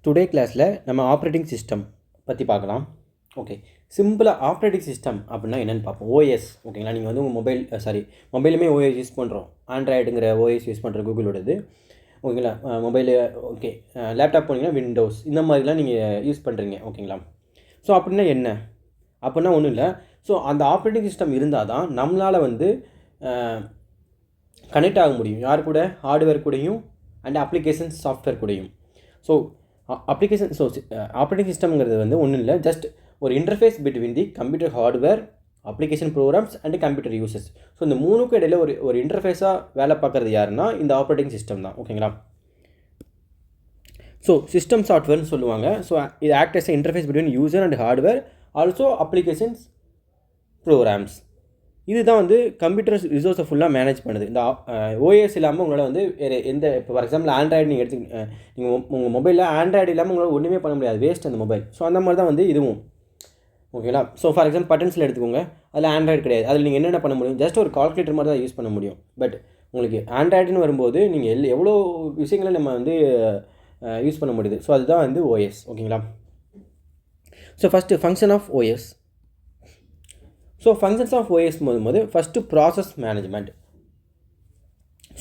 Today கிளாஸில் நம்ம operating system பற்றி பார்க்கலாம். ஓகே, சிம்பிளாக ஆப்ரேட்டிங் சிஸ்டம் அப்படின்னா என்னென்னு பார்ப்போம். ஓஎஸ் ஓகேங்களா. நீங்கள் வந்து உங்கள் மொபைலுமே ஓஎஸ் யூஸ் பண்ணுறோம். ஆண்ட்ராய்டுங்கிற ஓஎஸ் யூஸ் பண்ணுற கூகுளோடது ஓகேங்களா. மொபைலு ஓகே, லேப்டாப் போனீங்கன்னா விண்டோஸ் இந்த மாதிரிலாம் நீங்கள் யூஸ் பண்ணுறீங்க ஓகேங்களா. ஸோ அப்படின்னா என்ன அப்படின்னா ஒன்றும் இல்லை. ஸோ அந்த ஆப்ரேட்டிங் சிஸ்டம் இருந்தால் தான் நம்மளால் வந்து கனெக்ட் ஆக முடியும். யார் கூட? ஹார்ட்வேர் கூடயும் அண்ட் அப்ளிகேஷன்ஸ் சாஃப்ட்வேர் கூடயும். ஸோ ஆப்ரேட்டிங் சிஸ்டம்ங்கிறது வந்து ஒன்றும் இல்லை, ஜஸ்ட் ஒரு interface between the computer hardware, application programs and computer users. So இந்த மூணுக்கும் இடையில் ஒரு இன்டர்ஃபேஸாக வேலை பார்க்குறது யாருன்னா இந்த ஆப்ரேட்டிங் சிஸ்டம் தான் ஓகேங்களா. ஸோ சிஸ்டம் சாஃப்ட்வேர்னு சொல்லுவாங்க. ஸோ இது act as interface between user and hardware, also applications programs. இதுதான் வந்து கம்ப்யூட்டர் ரிசோர்ஸை ஃபுல்லாக மேனேஜ் பண்ணுது. இந்த ஓஎஸ் இல்லாமல் உங்களால் வந்து வேறு எந்த, இப்போ ஃபார் எக்ஸாம்பிள் ஆண்ட்ராய்டு நீங்கள் நீங்கள் உங்கள் மொபைலில் ஆண்ட்ராய்டு இல்லாமல் உங்களால் ஒன்றுமே பண்ண முடியாது, வேஸ்ட் அந்த மொபைல். ஸோ அந்த மாதிரி தான் வந்து இதுவும் ஓகேங்களா. ஸோ ஃபார் எக்ஸாம்பிள் பட்டன்ஸில் எடுத்துக்கோங்க, அதில் ஆண்ட்ராய்டு கிடையாது. அதில் நீங்கள் என்னென்ன பண்ண முடியும்? ஜஸ்ட் ஒரு கால்குலேட்டர் மாதிரி தான் யூஸ் பண்ண முடியும். பட் உங்களுக்கு ஆண்ட்ராய்டுன்னு வரும்போது நீங்கள் எவ்வளோ விஷயங்களை நம்ம வந்து யூஸ் பண்ண முடியுது. ஸோ அதுதான் வந்து ஓஎஸ் ஓகேங்களா. So first function of OS. So functions of OS போது first process management.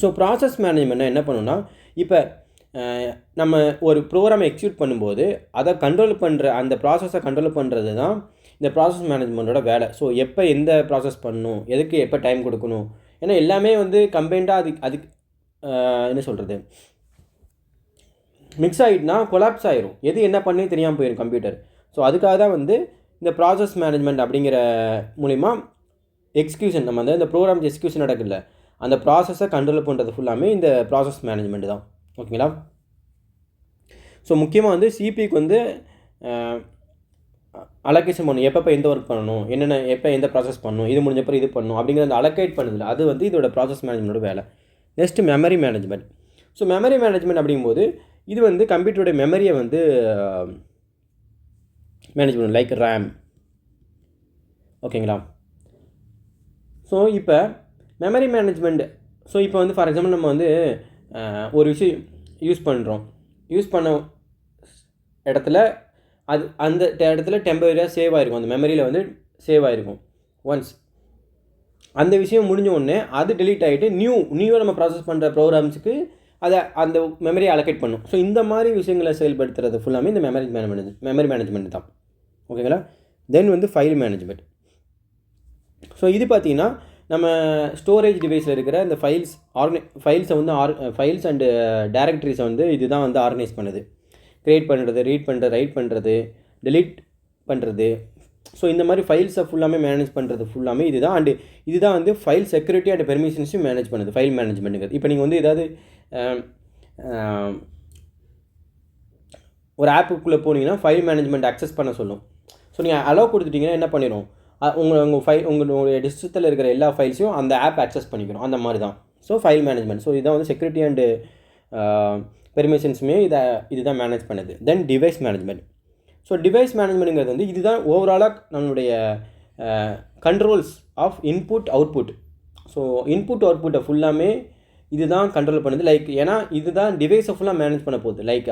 So process மேனேஜ்மெண்ட்னா என்ன பண்ணுன்னா, இப்போ நம்ம ஒரு ப்ரோக்ராமை எக்ஸிக்யூட் பண்ணும்போது அதை கண்ட்ரோல் பண்ணுற, அந்த ப்ராசஸை கண்ட்ரோல் பண்ணுறது தான் இந்த ப்ராசஸ் மேனேஜ்மெண்ட்டோட வேலை. ஸோ எப்போ எந்த ப்ராசஸ் பண்ணணும், எதுக்கு எப்போ டைம் கொடுக்கணும், ஏன்னா எல்லாமே வந்து கம்பைண்டாக அதுக்கு என்ன சொல்கிறது, மிக்ஸ் ஆகிட்டுனா கொலாப்ஸ் ஆகிரும், எது என்ன பண்ணி தெரியாமல் போயிடும் கம்ப்யூட்டர். ஸோ அதுக்காக தான் வந்து இந்த ப்ராசஸ் மேனேஜ்மெண்ட் அப்படிங்கிற மூலிமா எக்ஸிக்யூஷன், நம்ம வந்து இந்த ப்ரோக்ராம் எக்ஸிக்யூஷன் நடக்குதுல்ல, அந்த ப்ராசஸை கண்ட்ரோல் பண்ணுறது ஃபுல்லாமே இந்த ப்ராசஸ் மேனேஜ்மெண்ட் தான் ஓகேங்களா. ஸோ முக்கியமாக வந்து சிபிக்கு வந்து அலோகேஷன் பண்ணணும், எப்போ எந்த ஒர்க் பண்ணணும், என்னென்ன எப்போ எந்த ப்ராசஸ் பண்ணணும், இது முடிஞ்சப்பறம் இது பண்ணணும் அப்படிங்கிற அந்த அலோகேட் பண்ணுதில்ல, அது வந்து இதோட ப்ராசஸ் மேனேஜ்மெண்ட்டோட வேலை. Next memory management. So memory management அப்படிங்கும்போது இது வந்து கம்ப்யூட்டரோட மெமரியை வந்து மேனேஜ் பண்ணணும், லைக் ரேம் ஓகேங்களா. ஸோ இப்போ மெமரி மேனேஜ்மெண்ட், ஸோ இப்போ வந்து ஃபார் எக்ஸாம்பிள் நம்ம வந்து ஒரு விஷயம் யூஸ் பண்ண இடத்துல அது அந்த இடத்துல டெம்பரரியாக சேவ் ஆகிருக்கும், அந்த மெமரியில் வந்து சேவ் ஆகிருக்கும். ஒன்ஸ் அந்த விஷயம் முடிஞ்ச உடனே அது டெலீட் ஆகிட்டு நியூவாக நம்ம ப்ராசஸ் பண்ணுற ப்ரோக்ராம்ஸுக்கு அதை அந்த மெமரியை அலோகேட் பண்ணும். ஸோ இந்த மாதிரி விஷயங்களை செயல்படுத்துறது ஃபுல்லாமே இந்த மெமரி மேனேஜ்மெண்ட் தான் ஓகேங்களா. தென் வந்து ஃபைல் மேனேஜ்மெண்ட். ஸோ இது பார்த்திங்கன்னா நம்ம ஸ்டோரேஜ் டிவைஸில் இருக்கிற இந்த ஃபைல்ஸை வந்து ஃபைல்ஸ் அண்டு டைரக்டரிஸை வந்து இதுதான் வந்து ஆர்கனைஸ் பண்ணுது. க்ரியேட் பண்ணுறது, ரீட் பண்ணுறது, ரைட் பண்ணுறது, டெலீட் பண்ணுறது. ஸோ இந்த மாதிரி ஃபைல்ஸை ஃபுல்லாமே மேனேஜ் பண்ணுறது ஃபுல்லாமே இதுதான். அண்டு இதுதான் வந்து ஃபைல் செக்யூரிட்டி அண்ட் பெர்மிஷன்ஸையும் மேனேஜ் பண்ணுது ஃபைல் மேனேஜ்மெண்ட்டுங்கிறது. இப்போ நீங்கள் வந்து ஏதாவது ஒரு ஆப்புக்குள்ளே போனீங்கன்னா ஃபைல் மேனேஜ்மெண்ட் அக்சஸ் பண்ண சொல்லும். ஸோ நீங்கள் அலோவ் கொடுத்துட்டிங்கன்னா என்ன பண்ணிடும், உங்களுடைய டிஸ்ட்ரிக்டில் இருக்கிற எல்லா ஃபைல்ஸையும் அந்த ஆப் அக்சஸ் பண்ணிக்கணும், அந்த மாதிரி தான். So file management. ஸோ இதான் வந்து செக்யூரிட்டி அண்டு பெர்மிஷன்ஸுமே இதுதான் மேனேஜ் பண்ணுது. Then device management. So device மேனேஜ்மெண்ட்டுங்கிறது வந்து இதுதான் ஓவராலாக நம்மளுடைய controls of input output. So input அவுட்புட்டை ஃபுல்லாமே இதுதான் கண்ட்ரோல் பண்ணுது. லைக் ஏன்னா இதுதான் டிவைஸை ஃபுல்லாக மேனேஜ் பண்ண போகுது. Like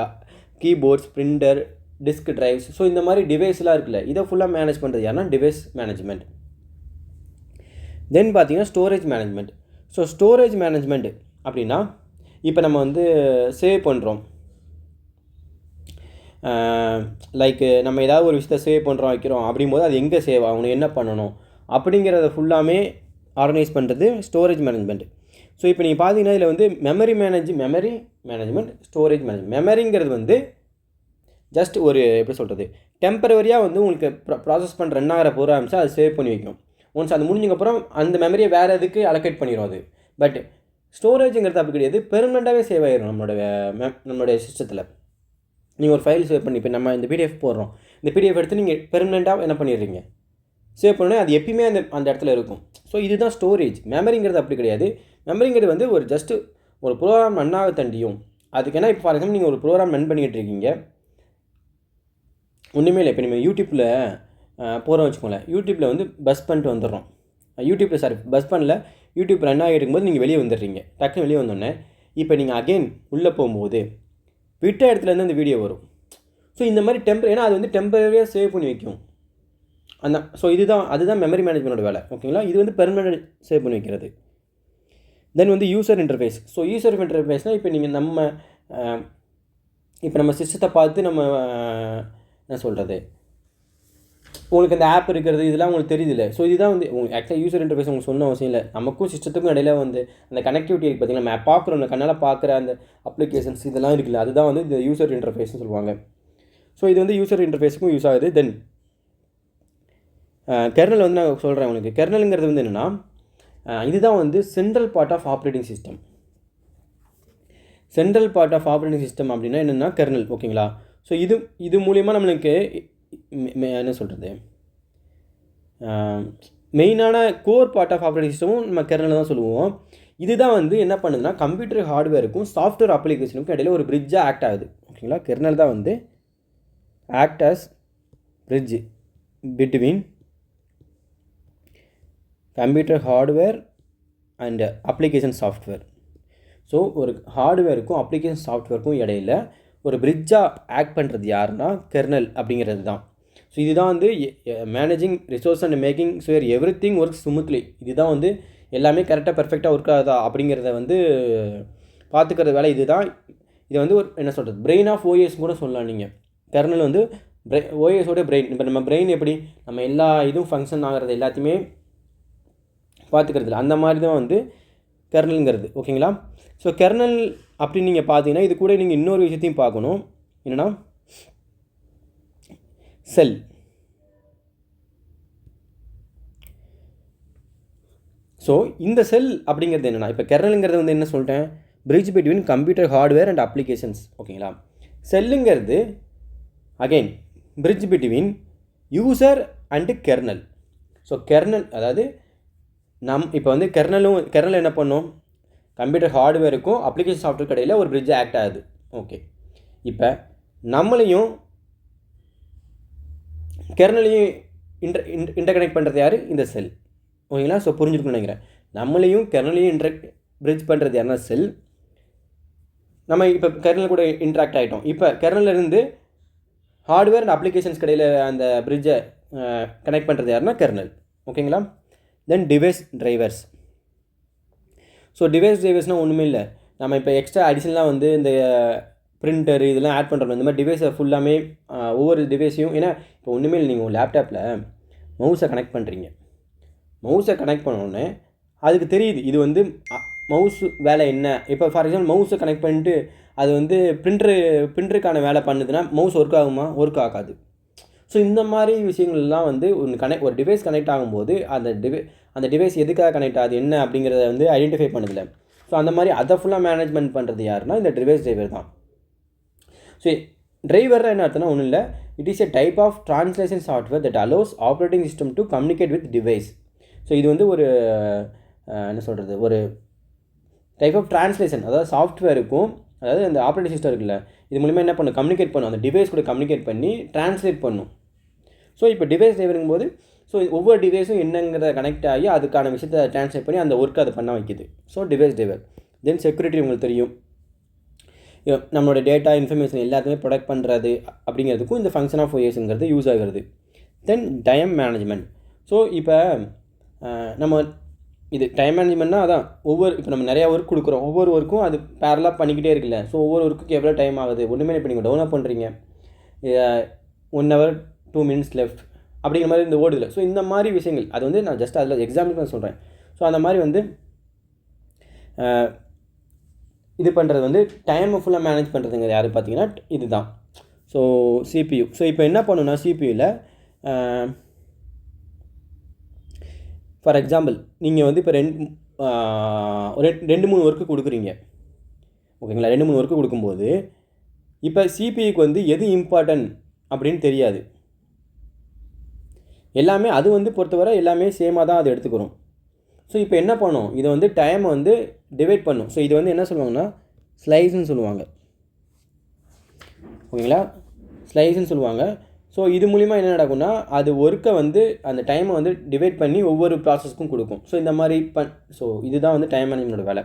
keyboards, printer, disk drives. So இந்த மாதிரி டிவைஸ்லாம் இருக்குல்ல, இதை ஃபுல்லாக மேனேஜ் பண்ணுறது யாருன்னா டிவைஸ் மேனேஜ்மெண்ட். தென் பார்த்தீங்கன்னா storage management. So storage management அப்படின்னா இப்போ நம்ம வந்து சேவ் பண்ணுறோம், லைக் நம்ம ஏதாவது ஒரு விஷயத்தை சேவ் பண்ணுறோம் வைக்கிறோம் அப்படிங்கும்போது அது எங்கே சேவ் ஆகணும், என்ன பண்ணணும் அப்படிங்கிறத ஃபுல்லாமே ஆர்கனைஸ் பண்ணுறது ஸ்டோரேஜ் மேனேஜ்மெண்ட். ஸோ இப்போ நீங்கள் பார்த்தீங்கன்னா இதில் வந்து மெமரி மேனேஜ்மெண்ட், ஸ்டோரேஜ் மேனேஜ்மெண்ட். மெமரிங்கிறது வந்து ஜஸ்ட் ஒரு எப்படி சொல்கிறது, டெம்பரவரியாக வந்து உங்களுக்கு ப்ராசஸ் பண்ணுற ரன் ஆகிற ப்ரோக்ராம்ஸை அது சேவ் பண்ணி வைக்கும். ஒன்ஸ் அது முடிஞ்சதுக்கப்புறம் அந்த மெமரியை வேறு எதுக்கு அலோகேட் பண்ணிடும் அது. பட் ஸ்டோரேஜுங்கிறது அப்படி கிடையாது, பெர்மனெண்ட்டாகவே சேவ் ஆகிடும் நம்மளுடைய சிஸ்டத்தில். நீங்கள் ஒரு ஃபைல் சேவ் பண்ணி, இப்போ நம்ம இந்த பிடிஎஃப் போடுறோம், இந்த பிடிஎஃப் எடுத்து நீங்கள் பெர்மனெண்ட்டாக என்ன பண்ணிடுறீங்க, சேவ் பண்ணோன்னே அது எப்பயுமே அந்த இடத்துல இருக்கும். ஸோ இதுதான் ஸ்டோரேஜ். மெமரிங்கிறது அப்படி கிடையாது. மெமரிங்கிறது வந்து ஒரு ஜஸ்ட்டு ஒரு ப்ரோக்ராம் ரன் ஆக தண்டியும் அதுக்கு. ஏன்னா இப்போ ஃபார் எக்ஸாம்பிள் நீங்கள் ஒரு ப்ரோக்ராம் ரன் பண்ணிக்கிட்டு இருக்கீங்க, ஒன்றுமே இல்லை. இப்போ நீங்கள் யூடியூப்பில் போகிறோம் வச்சுக்கோங்களேன், யூடியூப்பில் வந்து பஸ் பண்ணிட்டு வந்துடுறோம். பஸ் பண்ணல, யூடியூப் ரன் ஆகிட்டு இருக்கும்போது நீங்கள் வெளியே வந்துடுறீங்க. டக்குன்னு வெளியே வந்தோடனே இப்போ நீங்கள் அகெயின் உள்ளே போகும்போது விட்ட இடத்துலேருந்து அந்த வீடியோ வரும். ஸோ இந்த மாதிரி ஏன்னா அது வந்து டெம்பரரியாக சேவ் பண்ணி வைக்கும் அந்த. ஸோ அதுதான் மெமரி மேனேஜ்மெண்ட்டோட வேலை. ஓகேங்களா, இது வந்து பெர்மனெண்ட் சேவ் பண்ணி வைக்கிறது. தென் வந்து யூசர் இன்டர்ஃபேஸ். ஸோ யூசர் இன்டர்ஃபேஸ்னால் இப்போ நீங்கள் இப்போ நம்ம சிஸ்டத்தை பார்த்து நம்ம என்ன சொல்கிறது, உங்களுக்கு அந்த ஆப் இருக்கிறது இதெல்லாம் உங்களுக்கு தெரியுதில்ல. ஸோ இதுதான் வந்து உங்களுக்கு ஆக்சுவலாக யூசர் இன்டர்ஃபேஸ் உங்களுக்கு சொன்ன அவசியம் இல்லை. நமக்கும் சிஸ்டத்துக்கும் இடையில வந்து அந்த கனெக்டிவிட்டி இருக்குது பார்த்தீங்கன்னா, நம்ம பார்க்குறோம், அந்த கண்ணால் பார்க்குற அந்த அப்ளிகேஷன்ஸ் இதெல்லாம் இருக்குல்ல, அதுதான் வந்து இந்த யூசர் இன்டர்ஃபேஸ்னு சொல்லுவாங்க. ஸோ இது வந்து யூசர் இன்டர்ஃபேஸுக்கும் யூஸ் ஆகுது. தென் கெர்னல் வந்து நான் சொல்கிறேன் உங்களுக்கு. கெர்னலுங்கிறது வந்து என்னென்னா, இதுதான் வந்து central part of operating system. Central part of operating system அப்படின்னா என்னென்னா கெர்னல். ஓகேங்களா, ஸோ இது மூலிமா நம்மளுக்கு என்ன சொல்கிறது, மெயினான கோர் பார்ட் ஆஃப் ஆப்ரேட்டிங் சிஸ்டமும் நம்ம கெர்னல் தான் சொல்லுவோம். இதுதான் வந்து என்ன பண்ணுதுன்னா கம்ப்யூட்டர் ஹார்ட்வேருக்கும் சாஃப்ட்வேர் அப்ளிகேஷனுக்கும் இடையில ஒரு பிரிட்ஜாக ஆக்ட் ஆகுது. ஓகேங்களா, கெர்னல் தான் வந்து act as bridge between computer hardware and application software. So ஒரு ஹார்ட்வேருக்கும் அப்ளிகேஷன் சாஃப்ட்வேருக்கும் இடையில ஒரு பிரிட்ஜாக ஆக்ட் பண்ணுறது யாருன்னா கெர்னல் அப்படிங்கிறது தான். ஸோ இதுதான் வந்து managing resource and making sure every thing work smoothly. இதுதான் வந்து எல்லாமே கரெக்டாக பர்ஃபெக்டாக ஒர்க் ஆகுதா அப்படிங்கிறத வந்து பார்த்துக்கிறது வேலை இதுதான். இது வந்து ஒரு என்ன சொல்கிறது, பிரெயின் ஆஃப் ஓஎஸ் கூட சொல்லலாம் நீங்கள். கெர்னல் வந்து ஓஎஸோட பிரெயின். இப்போ நம்ம பிரெயின் எப்படி நம்ம எல்லா இதுவும் ஃபங்க்ஷன் ஆகிறது எல்லாத்தையுமே பார்த்துக்கிறது இல்லை, அந்த மாதிரி தான் வந்து கெர்னலுங்கிறது. ஓகேங்களா, ஸோ கெர்னல் அப்படின்னு நீங்கள் பார்த்தீங்கன்னா இது கூட நீங்கள் இன்னொரு விஷயத்தையும் பார்க்கணும். என்னென்னா செல். ஸோ இந்த செல் அப்படிங்கிறது என்னென்னா, இப்போ கெர்னலுங்கிறது வந்து என்ன சொல்லிட்டேன், bridge between computer hardware and applications. ஓகேங்களா, செல்லுங்கிறது again bridge between user and kernel. So kernel அதாவது இப்போ வந்து கெர்னல் என்ன பண்ணும், கம்ப்யூட்டர் ஹார்ட்வேருக்கும் அப்ளிகேஷன் சாஃப்ட்வேர் இடையில் ஒரு பிரிட்ஜ் ஆக்ட் ஆகுது. ஓகே, இப்போ நம்மளையும் கெர்னலையும் இன்டர்கனெக்ட் பண்ணுறது யார், இந்த செல். ஓகேங்களா, ஸோ புரிஞ்சுக்கணும்னு நினைக்கிறேன். நம்மளையும் கெர்னலையும் பிரிட்ஜ் பண்ணுறது யாருன்னா செல். நம்ம இப்போ கெர்னல் கூட இன்ட்ராக்ட் ஆகிட்டோம். இப்போ கெர்னலிருந்து ஹார்ட்வேர் அண்ட் அப்ளிகேஷன்ஸ் இடையில் அந்த பிரிட்ஜை கனெக்ட் பண்ணுறது யாருன்னா கெர்னல். ஓகேங்களா, தென் டிவைஸ் டிரைவர்ஸ். ஸோ டிவைஸ் டிரைவர்ஸ்னால் ஒன்றுமே இல்லை, நம்ம இப்போ எக்ஸ்ட்ரா அடிஷனலாக வந்து இந்த பிரிண்டர் இதெல்லாம் ஆட் பண்ணுறோம். இந்த மாதிரி டிவைஸை ஃபுல்லாமே ஒவ்வொரு டிவைஸையும், ஏன்னா இப்போ ஒன்றுமே இல்லை, நீங்கள் உங்கள் லேப்டாப்பில் மவுஸை கனெக்ட் பண்ணுறீங்க. மவுஸை கனெக்ட் பண்ணோடனே அதுக்கு தெரியுது இது வந்து மவுஸ் வேலை என்ன. இப்போ ஃபார் எக்ஸாம்பிள் மவுஸை கனெக்ட் பண்ணிட்டு அது வந்து பிரிண்டருக்கான வேலை பண்ணுதுன்னா மவுஸ் ஒர்க் ஆகுமா, ஒர்க் ஆகாது. ஸோ இந்த மாதிரி விஷயங்கள்லாம் வந்து ஒரு டிவைஸ் கனெக்ட் ஆகும்போது அந்த டிவைஸ் எதுக்காக கனெக்ட் ஆகுது என்ன அப்படிங்கிறத வந்து ஐடென்டிஃபை பண்ணுதில்ல. ஸோ அந்த மாதிரி அதை ஃபுல்லாக மேனேஜ்மெண்ட் பண்ணுறது யாருன்னா இந்த டிவைஸ் டிரைவர் தான். ஸோ டிரைவர்னால் என்ன அர்த்தம்னா ஒன்றும் இல்லை, it is a type of translation software that allows operating system to communicate with device. So இது வந்து ஒரு என்ன சொல்கிறது, ஒரு டைப் ஆஃப் ட்ரான்ஸ்லேஷன், அதாவது சாஃப்ட்வேருக்கும் அதாவது அந்த ஆப்ரேட்டிங் சிஸ்டம் இருக்குல்ல, இது மூலிமா என்ன பண்ணும், கம்யூனிகேட் பண்ணும், அந்த டிவைஸ் கூட கம்யூனிகேட் பண்ணி ட்ரான்ஸ்லேட் பண்ணும். ஸோ இப்போ டிவைஸ் டிரைவருங்கும் போது ஸோ ஒவ்வொரு டிவைஸும் என்னங்கிறத கனெக்ட் ஆகி அதுக்கான விஷயத்தை ட்ரான்ஸ்லேட் பண்ணி அந்த ஒர்க்கை அதை பண்ண வைக்கிது. So device driver. தென் செக்யூரிட்டி உங்களுக்கு தெரியும், நம்மளோட டேட்டா இன்ஃபர்மேஷன் எல்லாத்தையுமே ப்ரொடெக்ட் பண்ணுறது அப்படிங்கிறதுக்கும் இந்த ஃபங்க்ஷன் ஆஃப் ஓஎஸ்ங்கிறது யூஸ் ஆகிறது. தென் டைம் மேனேஜ்மெண்ட். ஸோ இப்போ நம்ம இது டைம் மேனேஜ்மெண்ட்னா அதான் இப்போ நம்ம நிறையா ஒர்க் கொடுக்குறோம், ஒவ்வொரு ஒர்க்கும் அது பேரலாக பண்ணிக்கிட்டே இருக்குல்ல. ஸோ ஒவ்வொரு ஒர்க்குக்கு எவ்வளோ டைம் ஆகுது, ஒன்றுமே இப்போ நீங்கள் டவுன்லோட் பண்ணுறீங்க 1 hour 2 minutes லெஃப்ட் அப்படிங்கிற மாதிரி இந்த ஓடுதில்லை. ஸோ இந்த மாதிரி விஷயங்கள் அது வந்து நான் ஜஸ்ட் அதில் எக்ஸாம்பிள் நான் சொல்கிறேன். ஸோ அந்த மாதிரி வந்து இது பண்ணுறது வந்து டைமை ஃபுல்லாக மேனேஜ் பண்ணுறதுங்க யார் பார்த்தீங்கன்னா இது தான். So CPU. ஸோ இப்போ என்ன பண்ணுன்னா சிபியூவில் ஃபார் எக்ஸாம்பிள் நீங்கள் வந்து இப்போ 2-3 ஒர்க்கு கொடுக்குறீங்க. ஓகேங்களா, 2-3 ஒர்க்கு கொடுக்கும்போது இப்போ சிபியுக்கு வந்து எது இம்பார்ட்டன்ட் அப்படின்னு தெரியாது. எல்லாமே அது வந்து பொறுத்தவரை எல்லாமே சேமாக தான் அது எடுத்துக்கிறோம். ஸோ இப்போ என்ன பண்ணும், இதை வந்து டைமை வந்து டிவைட் பண்ணும். ஸோ இது வந்து என்ன சொல்லுவாங்கன்னா ஸ்லைஸ்ன்னு சொல்லுவாங்க. ஓகேங்களா, ஸ்லைஸ்ன்னு சொல்லுவாங்க. ஸோ இது மூலிமா என்ன நடக்கும்னா அது ஒர்க்கை வந்து அந்த டைமை வந்து டிவைட் பண்ணி ஒவ்வொரு ப்ராசஸ்க்கும் கொடுக்கும். ஸோ இந்த மாதிரி ஸோ இதுதான் வந்து டைம் மேனேஜ்மெண்ட்டோட வேலை.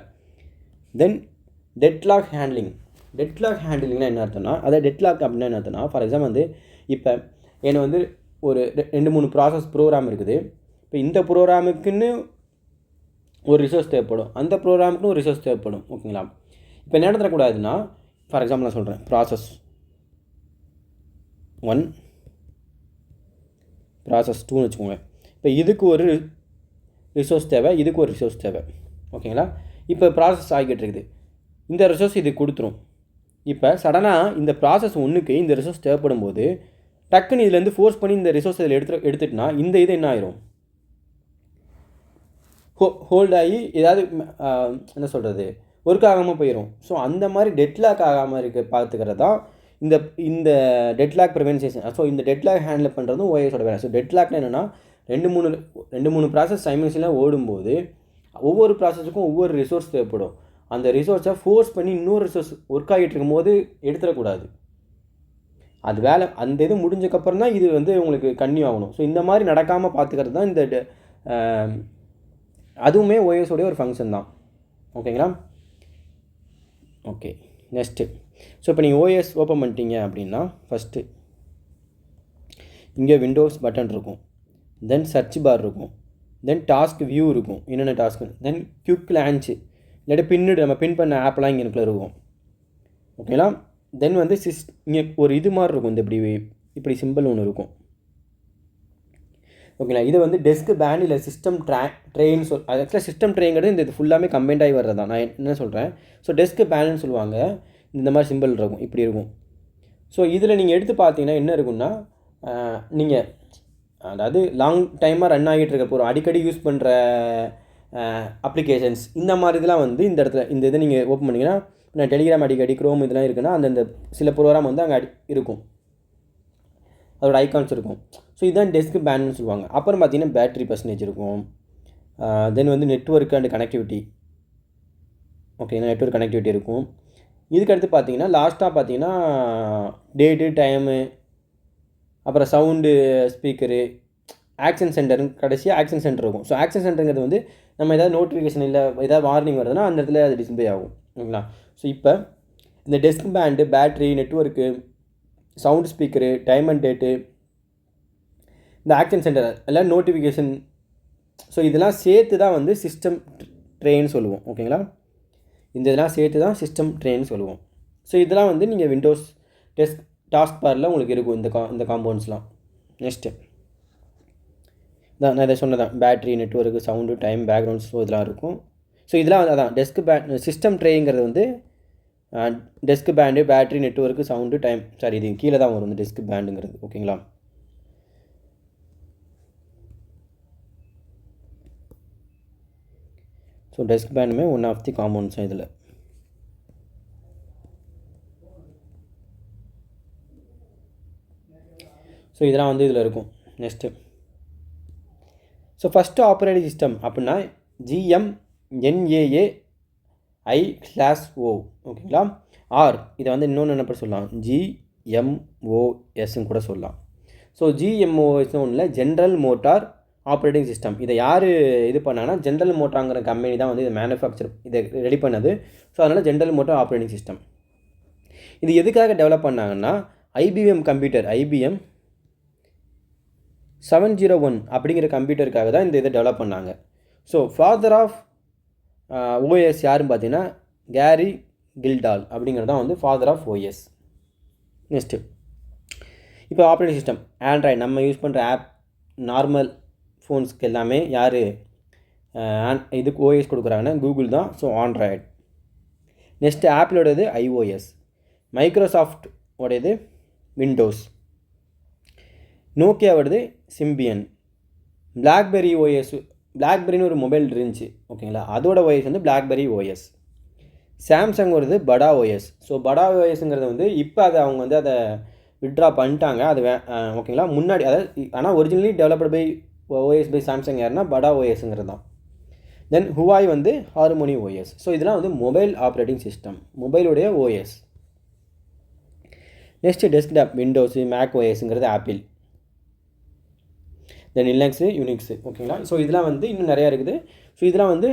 தென் டெட்லாக் ஹேண்ட்லிங். டெட்லாக் ஹேண்டிலிங்னா என்ன அர்த்தம்னா, அதாவது டெட்லாக் அப்படின்னா என்ன அர்த்தம்னா, ஃபார் எக்ஸாம்பிள் வந்து இப்போ எனக்கு வந்து ஒரு 2-3 ப்ராசஸ் ப்ரோக்ராம் இருக்குது. இப்போ இந்த ப்ரோக்ராமுக்குன்னு ஒரு ரிசோர்ஸ் தேவைப்படும், அந்த ப்ரோக்ராமுக்குன்னு ஒரு ரிசோர்ஸ் தேவைப்படும். ஓகேங்களா? இப்போ என்ன நடத்தக்கூடாதுன்னா, ஃபார் எக்ஸாம்பிள் நான் சொல்கிறேன், ப்ராசஸ் 1 ப்ராசஸ் 2ன்னு வச்சுக்கோங்க. இப்போ இதுக்கு ஒரு ரிசோர்ஸ் தேவை, இதுக்கு ஒரு ரிசோர்ஸ் தேவை. ஓகேங்களா? இப்போ ப்ராசஸ் ஆகிக்கிட்டு இருக்குது, இந்த ரிசோர்ஸ் இது கொடுத்துரும். இப்போ சடனாக இந்த ப்ராசஸ் 1க்கு இந்த ரிசோர்ஸ் தேவைப்படும் போது டக்குன்னு இதுலேருந்து ஃபோர்ஸ் பண்ணி இந்த ரிசோர்ஸ் இதில் எடுத்துட்டுனா இந்த இது என்ன ஆயிரும், ஹோல்ட் ஆகி ஏதாவது என்ன சொல்கிறது, ஒர்க் ஆகாமல் போயிடும். ஸோ அந்த மாதிரி டெட்லாக் ஆகாமல் பார்த்துக்கிறது தான் இந்த இந்த டெட்லாக் ப்ரிவென்ஷன். ஸோ இந்த டெட்லாக் ஹேண்டில் பண்ணுறதும் ஓஎஸோட வேலை. ஸோ டெட்லாக்னா என்னென்னா, 2-3 ப்ராசஸ் சைமல்டேனியஸாக ஓடும்போது ஒவ்வொரு ப்ராசஸுக்கும் ஒவ்வொரு ரிசோர்ஸ் தேவைப்படும். அந்த ரிசோர்ஸை ஃபோர்ஸ் பண்ணி இன்னொரு ரிசோர்ஸ் ஒர்க் ஆகிட்டு இருக்கும்போது எடுத்துடக்கூடாது. அது வேலை அந்த இது முடிஞ்சக்கப்புறம் தான் இது வந்து உங்களுக்கு கன்டினியூ ஆகணும். ஸோ இந்த மாதிரி நடக்காமல் பார்த்துக்கிறது தான் இந்த அதுவுமே ஓஎஸோடைய ஒரு ஃபங்க்ஷன் தான். ஓகேங்களா? Okay, next. ஸோ இப்போ நீங்கள் ஓஎஸ் ஓப்பன் பண்ணிட்டீங்க அப்படின்னா ஃபஸ்ட்டு இங்கே விண்டோஸ் பட்டன் இருக்கும், தென் சர்ச் பார் இருக்கும், தென் டாஸ்க் வியூ இருக்கும், என்னென்ன டாஸ்க்கு, தென் குயிக் லான்ச்சு இல்லாட்டி பின்னிடு நம்ம பின் பண்ண ஆப்லாம் இங்கே எனக்குள்ள இருக்கும். ஓகேங்களா? தென் வந்து இங்கே ஒரு இது மாதிரி இருக்கும், இந்த இப்படி சிம்பிள் ஒன்று இருக்கும். ஓகேங்களா? இது வந்து டெஸ்க் பேண்ட் இல்லை சிஸ்டம் ட்ரெயின் அது ஆக்சுவலாக சிஸ்டம் ட்ரெயின்ங்கிறது இந்த இது ஃபுல்லாமே கம்பைண்ட் ஆகி வர்றது தான். நான் என்ன சொல்கிறேன், ஸோ டெஸ்க் பேண்டுன்னு சொல்லுவாங்க, இந்த மாதிரி சிம்பிள் இருக்கும், இப்படி இருக்கும். ஸோ இதில் நீங்கள் எடுத்து பார்த்தீங்கன்னா என்ன இருக்குன்னா, நீங்கள் அதாவது லாங் டைமாக ரன் ஆகிட்டு இருக்க போகிறோம், அடிக்கடி யூஸ் பண்ணுற அப்ளிகேஷன்ஸ், இந்த மாதிரி இதெல்லாம் வந்து இந்த இடத்துல இந்த இதை நீங்கள் ஓப்பன் பண்ணிங்கன்னா, நான் டெலிகிராம் அடிக்கடி க்ரோம் இதெல்லாம் இருக்குன்னா அந்தந்த சில ப்ரோக்ராம் வந்து அங்கே இருக்கும், அதோட ஐகான்ஸ் இருக்கும். ஸோ இதுதான் டெஸ்க் பேண்ட்னு சொல்லுவாங்க. அப்புறம் பார்த்தீங்கன்னா பேட்டரி பர்சன்டேஜ் இருக்கும், தென் வந்து network and connectivity. Okay, network connectivity இருக்கும். இதுக்கடுத்து பார்த்தீங்கன்னா லாஸ்ட்டாக பார்த்தீங்கன்னா டேட்டு டைமு, அப்புறம் சவுண்டு ஸ்பீக்கரு, ஆக்ஷன் சென்டர்னு கடைசியாக ஆக்ஷன் சென்டர் இருக்கும். ஸோ ஆக்ஷன் சென்டருங்கிறது வந்து நம்ம ஏதாவது நோட்டிஃபிகேஷன் இல்லை ஏதாவது வார்னிங் வருதுன்னா அந்த இடத்துல அது டிஸ்பிளே ஆகும். ஓகேங்களா? ஸோ இப்போ இந்த desk band, battery, network, sound speaker, time and date, இந்த ஆக்ஷன் சென்டர் எல்லாம் நோட்டிஃபிகேஷன், ஸோ இதெல்லாம் சேர்த்து தான் வந்து சிஸ்டம் ட்ரெயின் சொல்லுவோம். ஓகேங்களா? இந்த இதெல்லாம் சேர்த்து தான் சிஸ்டம் ட்ரெயின் சொல்லுவோம். ஸோ இதெல்லாம் வந்து நீங்கள் விண்டோஸ் டாஸ்க் பாரில் உங்களுக்கு இருக்கும் இந்த காம்பவுண்ட்ஸ்லாம். நெக்ஸ்ட்டு நான் இதை சொன்னதான் battery, network, sound, time, backgrounds, so இதெல்லாம் இருக்கும். ஸோ இதெல்லாம் அதான் டெஸ்க் சிஸ்டம் ட்ரேங்கிறது வந்து desk band, battery, network, sound, time, sorry இது கீழே தான் வரும் இந்த டெஸ்க் பேண்டுங்கிறது. ஓகேங்களா? ஸோ டெஸ்க் பேண்டுமே ஒன் ஆஃப் தி காம்பவுண்ட்ஸ் தான் இதில். ஸோ இதெல்லாம் வந்து இதில் இருக்கும். Next so first operating system அப்படின்னா GMNAAI/O. ஓகேங்களா? ஆர் இதை வந்து இன்னொன்று என்ன சொல்லலாம், GMOSன்னு கூட சொல்லலாம். ஸோ GMOS ஒன்றும் இல்லை, ஜென்ரல் மோட்டார் ஆப்ரேட்டிங் சிஸ்டம். இதை யார் இது பண்ணாங்கன்னா ஜென்ரல் மோட்டாருங்கிற கம்பெனி தான் வந்து இதை இதை ரெடி பண்ணது. ஸோ அதனால் ஜென்ரல் மோட்டார் ஆப்ரேட்டிங் சிஸ்டம். இது எதுக்காக டெவலப் பண்ணாங்கன்னா IBM கம்ப்யூட்டர், IBM 701 அப்படிங்கிற கம்ப்யூட்டருக்காக தான் இந்த இதை டெவலப் பண்ணாங்க. ஸோ ஃபாதர் ஆஃப் OS யாருன்னு பார்த்தீங்கன்னா கேரி கில்டால் அப்படிங்கிறது தான் வந்து ஃபாதர் ஆஃப் OS. நெக்ஸ்ட்டு இப்போ ஆப்ரேட்டிங் சிஸ்டம் ஆண்ட்ராய்டு, நம்ம யூஸ் பண்ணுற ஆப் நார்மல் ஃபோன்ஸ்க்கு எல்லாமே யார் இதுக்கு OS கொடுக்குறாங்கன்னா கூகுள் தான். So Android. நெக்ஸ்ட்டு ஆப்பிளோடது iOS, மைக்ரோசாஃப்ட் உடையது விண்டோஸ், நோக்கியாவோடது சிம்பியன், பிளாக்பெரி OS, பிளாக்பெரின்னு ஒரு மொபைல் இருந்துச்சு. ஓகேங்களா? அதோட OS வந்து பிளாக்பெரி OS. சாம்சங் வருது படா OS. ஸோ படா OSங்கிறது வந்து இப்போ அதை அவங்க வந்து அதை விட்ரா பண்ணிட்டாங்க. அது ஓகேங்களா? முன்னாடி அதாவது ஆனால் originally developed by OS by Samsung யாருன்னா படா OSங்கிறது தான். தென் ஹுவாய் வந்து ஹார்மோனி OS. ஸோ இதெல்லாம் வந்து மொபைல் ஆப்ரேட்டிங் சிஸ்டம், மொபைலுடைய OS. Next desktop Windows, Mac OSங்கிறது ஆப்பிள், தென் லினக்ஸு, யூனிக்ஸு. ஓகேங்களா? ஸோ இதெல்லாம் வந்து இன்னும் நிறையா இருக்குது. ஸோ இதெல்லாம் வந்து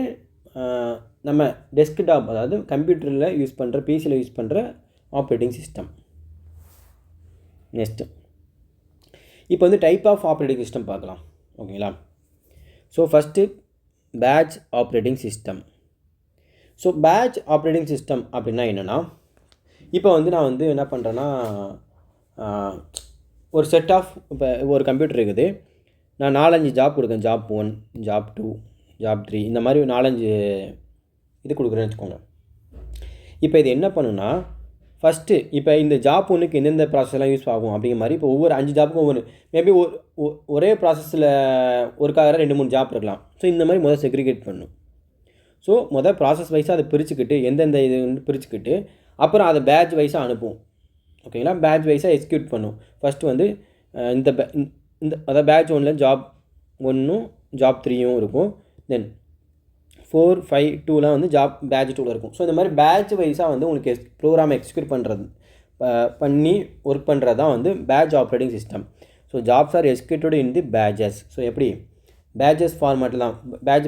நம்ம டெஸ்க்டாப் அதாவது கம்ப்யூட்டரில் யூஸ் பண்ணுற, பிசியில் யூஸ் பண்ணுற ஆப்ரேட்டிங் சிஸ்டம். நெக்ஸ்ட்டு இப்போ வந்து டைப் ஆஃப் ஆப்ரேட்டிங் சிஸ்டம் பார்க்கலாம். ஓகேங்களா? So first batch operating system. So batch operating system அப்படின்னா என்னென்னா, இப்போ வந்து நான் வந்து என்ன பண்ணுறேன்னா, ஒரு செட் ஆஃப் இப்போ ஒரு கம்ப்யூட்டர் இருக்குது, நான் 4-5 ஜாப் கொடுக்குறேன். ஜாப் 1, ஜாப் 2, ஜாப் 3 இந்த மாதிரி 4-5 இது கொடுக்குறேன்னு வச்சுக்கோங்க. இப்போ இது என்ன பண்ணுன்னா, ஃபஸ்ட்டு இப்போ இந்த ஜாப் ஒன்றுக்கு எந்தெந்த ப்ராசஸ்லாம் யூஸ் ஆகும் அப்படிங்கிற மாதிரி இப்போ ஒவ்வொரு 5 ஜாப்புக்கும் ஒவ்வொரு மேபி ஒரே ப்ராசஸில் ஒர்க்காகிற 2-3 ஜாப் இருக்கலாம். ஸோ இந்த மாதிரி முதல் செக்ரிகேட் பண்ணணும். ஸோ முதல் ப்ராசஸ் வைஸாக அதை பிரிச்சுக்கிட்டு எந்தெந்த இது வந்து பிரிச்சுக்கிட்டு அப்புறம் அதை பேட்ச் வைஸாக அனுப்பும். ஓகேங்களா? பேட்ச் வைஸாக எக்ஸிக்யூட் பண்ணும். ஃபஸ்ட்டு வந்து இந்த அதாவது பேட்ச் 1ல் ஜாப் 1ம் ஜாப் 3யும் இருக்கும். தென் 4, 5, 2லாம் வந்து ஜாப் பேட்ச் 2ல் இருக்கும். ஸோ இந்த மாதிரி பேட்ச் வைஸாக வந்து உங்களுக்கு ப்ரோக்ராம் எக்ஸிக்யூட் பண்ணுறது பண்ணி ஒர்க் பண்ணுறது தான் வந்து batch operating system. So jobs are executed in the batches. So எப்படி பேட்சஸ் ஃபார்மேட்டில் தான்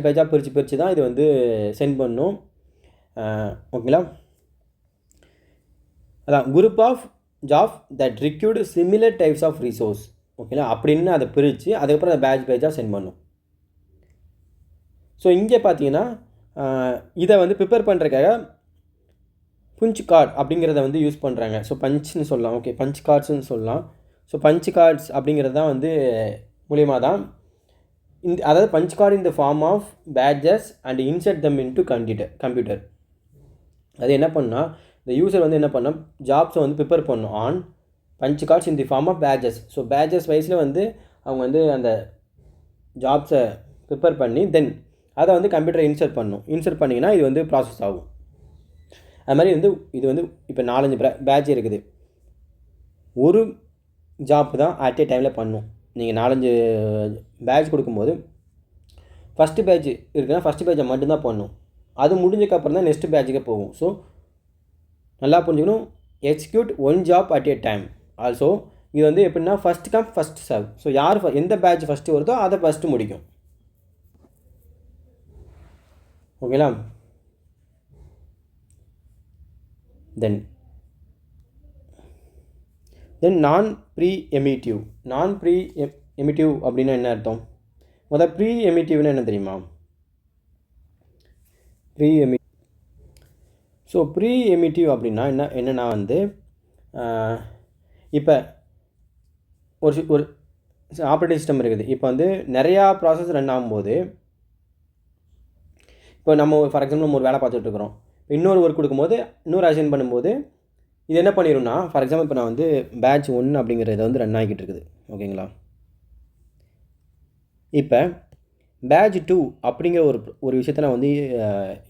பேட்சாக பிரித்து தான் இது வந்து சென்ட் பண்ணும். ஓகேங்களா? அதான் group of job that required similar types of resource. ஓகேங்களா? அப்படின்னு அதை பிரித்து அதுக்கப்புறம் அதை பேட்சாக சென்ட் பண்ணும். ஸோ இங்கே பார்த்தீங்கன்னா இதை வந்து ப்ரிப்பேர் பண்ணுறதுக்காக பஞ்ச் கார்டு அப்படிங்கிறத வந்து யூஸ் பண்ணுறாங்க. ஸோ பஞ்சுன்னு சொல்லலாம். ஓகே, பஞ்ச் கார்ட்ஸ்ன்னு சொல்லலாம். ஸோ பஞ்ச் கார்ட்ஸ் அப்படிங்கிறது தான் வந்து மூலியமாக தான் அதாவது punch card in the form of batches and insert them into computer. அது என்ன பண்ணால் இந்த யூசர் வந்து என்ன பண்ணால் ஜாப்ஸை வந்து ப்ரிப்பேர் பண்ணணும் on punch cards in the form of batches. So batches வைஸில் வந்து அவங்க வந்து அந்த ஜாப்ஸை ப்ரிப்பேர் பண்ணி தென் அதை வந்து கம்ப்யூட்டரை இன்சர்ட் பண்ணணும். இன்சர்ட் பண்ணிங்கன்னா இது வந்து ப்ராசஸ் ஆகும். அது மாதிரி வந்து இது வந்து இப்போ 4-5 பேட்ச் இருக்குது. ஒரு ஜாப் தான் அட் ஏ டைமில் பண்ணும். நீங்கள் 4-5 பேட்ச் கொடுக்கும்போது ஃபஸ்ட்டு பேட்ச் இருக்குன்னா ஃபஸ்ட்டு பேட்சை மட்டும்தான் பண்ணும். அது முடிஞ்சக்கப்புறம் தான் நெக்ஸ்ட் பேட்சுக்கே போகும். ஸோ நல்லா புரிஞ்சுக்கணும், execute one job at A time. Also இது வந்து எப்படின்னா first come first serve. So யார் எந்த பேட்ச் ஃபஸ்ட்டு வருதோ அதை ஃபஸ்ட்டு முடிக்கும். ஓகேங்களா? தென் நான் ப்ரீ எமிட்டிவ். நான் ப்ரீ எமிட்டிவ் அப்படின்னா என்ன அர்த்தம்? முதல் ப்ரீ எமிட்டிவ்னா என்ன தெரியுமா? ஸோ ப்ரீ எமிட்டிவ் அப்படின்னா என்னென்னா வந்து இப்போ ஒரு ஆப்ரேட்டிங் சிஸ்டம் இருக்குது. இப்போ வந்து நிறையா ப்ராசஸ் ரன் ஆகும்போது இப்போ நம்ம ஃபார் எக்ஸாம்பிள் நம்ம ஒரு வேலை பார்த்துட்ருக்குறோம். இன்னொரு ஒர்க் கொடுக்கும்போது இன்னொரு அசைன் பண்ணும்போது இது என்ன பண்ணிடும்னா, ஃபார் எக்ஸாம்பிள் இப்போ நான் வந்து பேட்ச் 1 அப்படிங்கிறத வந்து ரன் ஆகிக்கிட்டு இருக்குது. ஓகேங்களா? இப்போ பேட்ச் 2 அப்படிங்கிற ஒரு விஷயத்தை நான் வந்து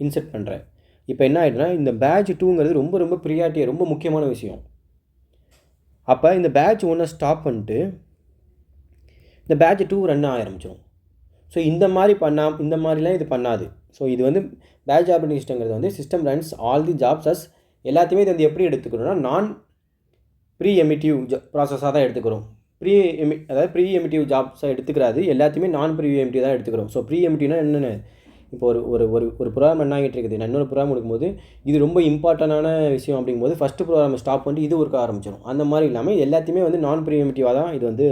இன்செர்ட் பண்ணுறேன். இப்போ என்ன ஆகிடுனா, இந்த பேட்ச் 2ங்கிறது ரொம்ப ரொம்ப ப்ரியாரிட்டி, ரொம்ப முக்கியமான விஷயம். அப்போ இந்த பேட்ச் 1 ஸ்டாப் பண்ணிட்டு இந்த பேட்ச் 2 ரன் ஆக ஆரம்பிச்சிடும். ஸோ இந்த மாதிரிலாம் இது பண்ணாது. ஸோ இது வந்து பேட்ச் ஆப்ரேட்டிங் சிஸ்டங்கிறது வந்து system runs all the jobs as எல்லாத்தையுமே இது வந்து எப்படி எடுத்துக்கணும்னா நான் ப்ரீ எமிட்டிவ் ப்ராசஸாக தான் எடுத்துக்கிறோம். அதாவது ப்ரீ எமிட்டிவ் ஜாப்ஸாக எடுத்துக்கிறாது, எல்லாத்தையுமே நான் ப்ரீ எமிட்டிவ் தான் எடுத்துக்கிறோம். ஸோ ப்ரீ எமிட்டிவ்னா என்னென்ன, இப்போ ஒரு ப்ரோக்ராம் என்ன ஆகிட்டு இருக்குது, நான் இன்னொரு ப்ரோக்ராம் கொடுக்கும்போது இது ரொம்ப இம்பார்ட்டண்டான விஷயம் அப்படிங்கும்போது ஃபஸ்ட்டு ப்ரோக்ராம் ஸ்டாப் பண்ணிட்டு இது ஒர்க் ஆரம்பிச்சிடும். அந்த மாதிரி இல்லாமல் எல்லாத்தையுமே வந்து நான் ப்ரீ எமிட்டிவாக தான் இது வந்து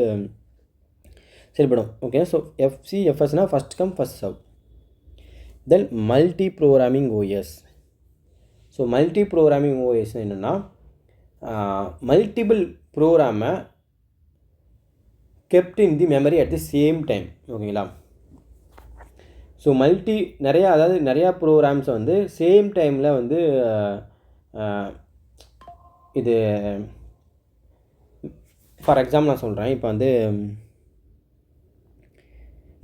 செயல்படும். ஓகே, ஸோ FCFSனால் first come first serve. Then multiprogramming OS. So multiprogramming OS என்னென்னா மல்டிபிள் ப்ரோக்ராமை kept in the memory at the same time. ஓகேங்களா? ஸோ நிறையா ப்ரோக்ராம்ஸை வந்து சேம் டைமில் வந்து இது ஃபார் எக்ஸாம்பிள் நான் சொல்கிறேன். இப்போ வந்து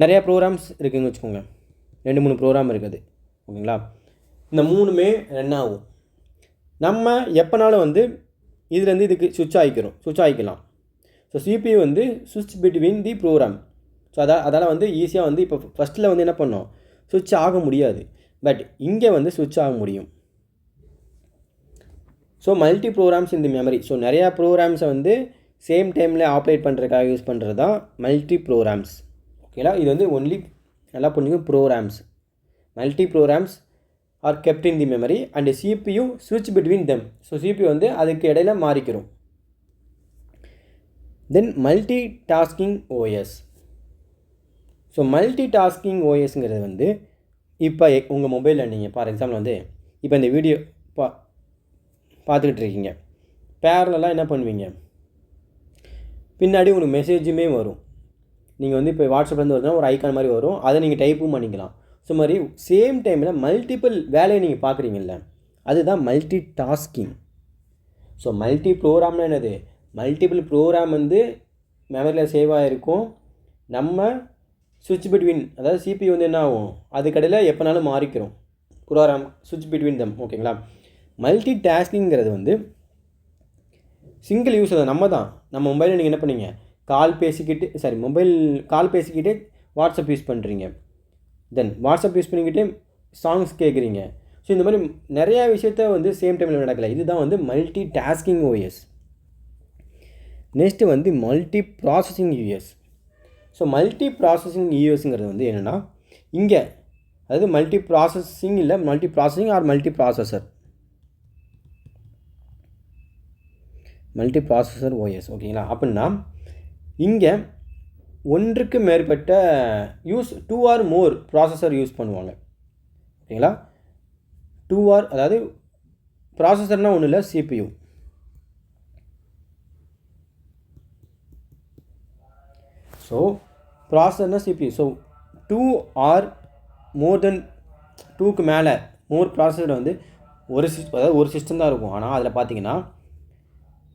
நிறையா ப்ரோக்ராம்ஸ் இருக்குதுன்னு வச்சுக்கோங்க. 2-3 ப்ரோக்ராம் இருக்குது. ஓகேங்களா? இந்த 3மே ரன் ஆகும். நம்ம எப்போனாலும் வந்து இதுலேருந்து இதுக்கு சுவிட்ச் ஆகிக்கலாம். ஸோ CPU வந்து சுவிட்ச் பிட்வீன் தி ப்ரோக்ராம். ஸோ அதால் வந்து ஈஸியாக வந்து இப்போ ஃபஸ்ட்டில் வந்து என்ன பண்ணோம், சுவிட்ச் ஆக முடியாது. பட் இங்கே வந்து சுவிட்ச் ஆக முடியும். So multi programs in the memory. So நிறையா ப்ரோக்ராம்ஸை வந்து சேம் டைமில் ஆப்ரேட் பண்ணுறதுக்காக யூஸ் பண்ணுறது தான் மல்டி ப்ரோக்ராம்ஸ். ஓகேங்களா? இது வந்து ஒன்லி நல்லா புரிஞ்சுங்க programs. Multi programs are kept in the memory and CPU ஸ்விட்ச் பிட்வீன் தெம். ஸோ CPU வந்து அதுக்கு இடையில மாறிக்கிறோம். Then multi tasking OS. So multitasking ஓஎஸ்ங்கிறது வந்து இப்போ உங்கள் மொபைலில் நீங்கள் ஃபார் எக்ஸாம்பிள் வந்து இப்போ இந்த வீடியோ பார்த்துக்கிட்டு இருக்கீங்க. பேரலெலாம் என்ன பண்ணுவீங்க, பின்னாடி உங்களுக்கு மெசேஜுமே வரும். நீங்கள் வந்து இப்போ வாட்ஸ்அப்லேருந்து வருதுன்னா ஒரு ஐக்கான் மாதிரி வரும், அதை நீங்கள் டைப்பும் பண்ணிக்கலாம். ஸோ மாதிரி சேம் டைமில் மல்டிபிள் வேலையை நீங்கள் பார்க்குறீங்கல்ல, அதுதான் மல்டி டாஸ்கிங். ஸோ மல்டி ப்ரோக்ராம்னா என்னது, மல்டிபிள் ப்ரோக்ராம் வந்து மெமரியில் சேவ் ஆகிருக்கும். நம்ம ஸ்விட்ச் பிட்வீன், அதாவது CPU வந்து என்ன ஆகும், அதுக்கடையில் எப்போனாலும் மாறிக்கிறோம் ப்ரோக்ராம் ஸ்விட்ச் பிட்வீன் தம். ஓகேங்களா. மல்டி டாஸ்கிங்கிறது வந்து சிங்கிள் யூஸ். அதை நம்ம மொபைலில் நீங்கள் என்ன பண்ணீங்க, கால் பேசிக்கிட்டே வாட்ஸ்அப் யூஸ் பண்ணுறீங்க, தென் வாட்ஸ்அப் யூஸ் பண்ணிக்கிட்டே சாங்ஸ் கேட்குறீங்க. ஸோ இந்த மாதிரி நிறையா விஷயத்த வந்து சேம் டைமில் நடக்கலை. இதுதான் வந்து மல்டி டாஸ்கிங் ஓஎஸ். நெக்ஸ்ட்டு வந்து multi processing OS. So multi processing யூஎஸ்ங்கிறது வந்து என்னென்னா, இங்கே அதாவது மல்டி ப்ராசஸிங் இல்லை, multi processing or multi processor OS. ஓகேங்களா. அப்படின்னா இங்கே ஒன்றுக்கு மேற்பட்ட 2 ஆர் மோர் ப்ராசஸர் யூஸ் பண்ணுவாங்க. ஓகேங்களா. 2 ஆர், அதாவது ப்ராசஸர்னால் ஒன்றும் இல்லை, CPU. ஸோ ப்ராசஸர்னால் CPU. So 2 or more then 2க்கு மேலே மோர் ப்ராசஸர் வந்து ஒரு சிஸ்டம் தான் இருக்கும். ஆனால் அதில் பார்த்தீங்கன்னா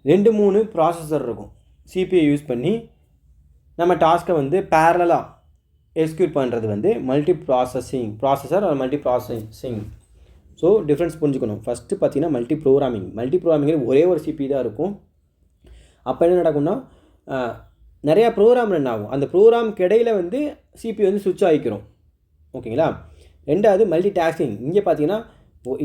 2-3 ப்ராசஸர் இருக்கும். CPU யூஸ் பண்ணி நம்ம டாஸ்க்கை வந்து பேரலாக எக்ஸிக்யூட் பண்ணுறது வந்து multi processor or multi processing. So difference புரிஞ்சுக்கணும். ஃபஸ்ட்டு பார்த்தீங்கன்னா மல்டி ப்ரோக்ராமிங் ஒரே ஒரு CPU தான் இருக்கும். அப்போ என்ன நடக்கும்னா, நிறையா ப்ரோக்ராம் ரன் ஆகும். அந்த ப்ரோக்ராமுக்கு இடையில் வந்து CPU வந்து சுவிட்ச் ஆகிக்கிறோம். ஓகேங்களா. ரெண்டாவது மல்டி டாஸ்கிங். இங்கே பார்த்தீங்கன்னா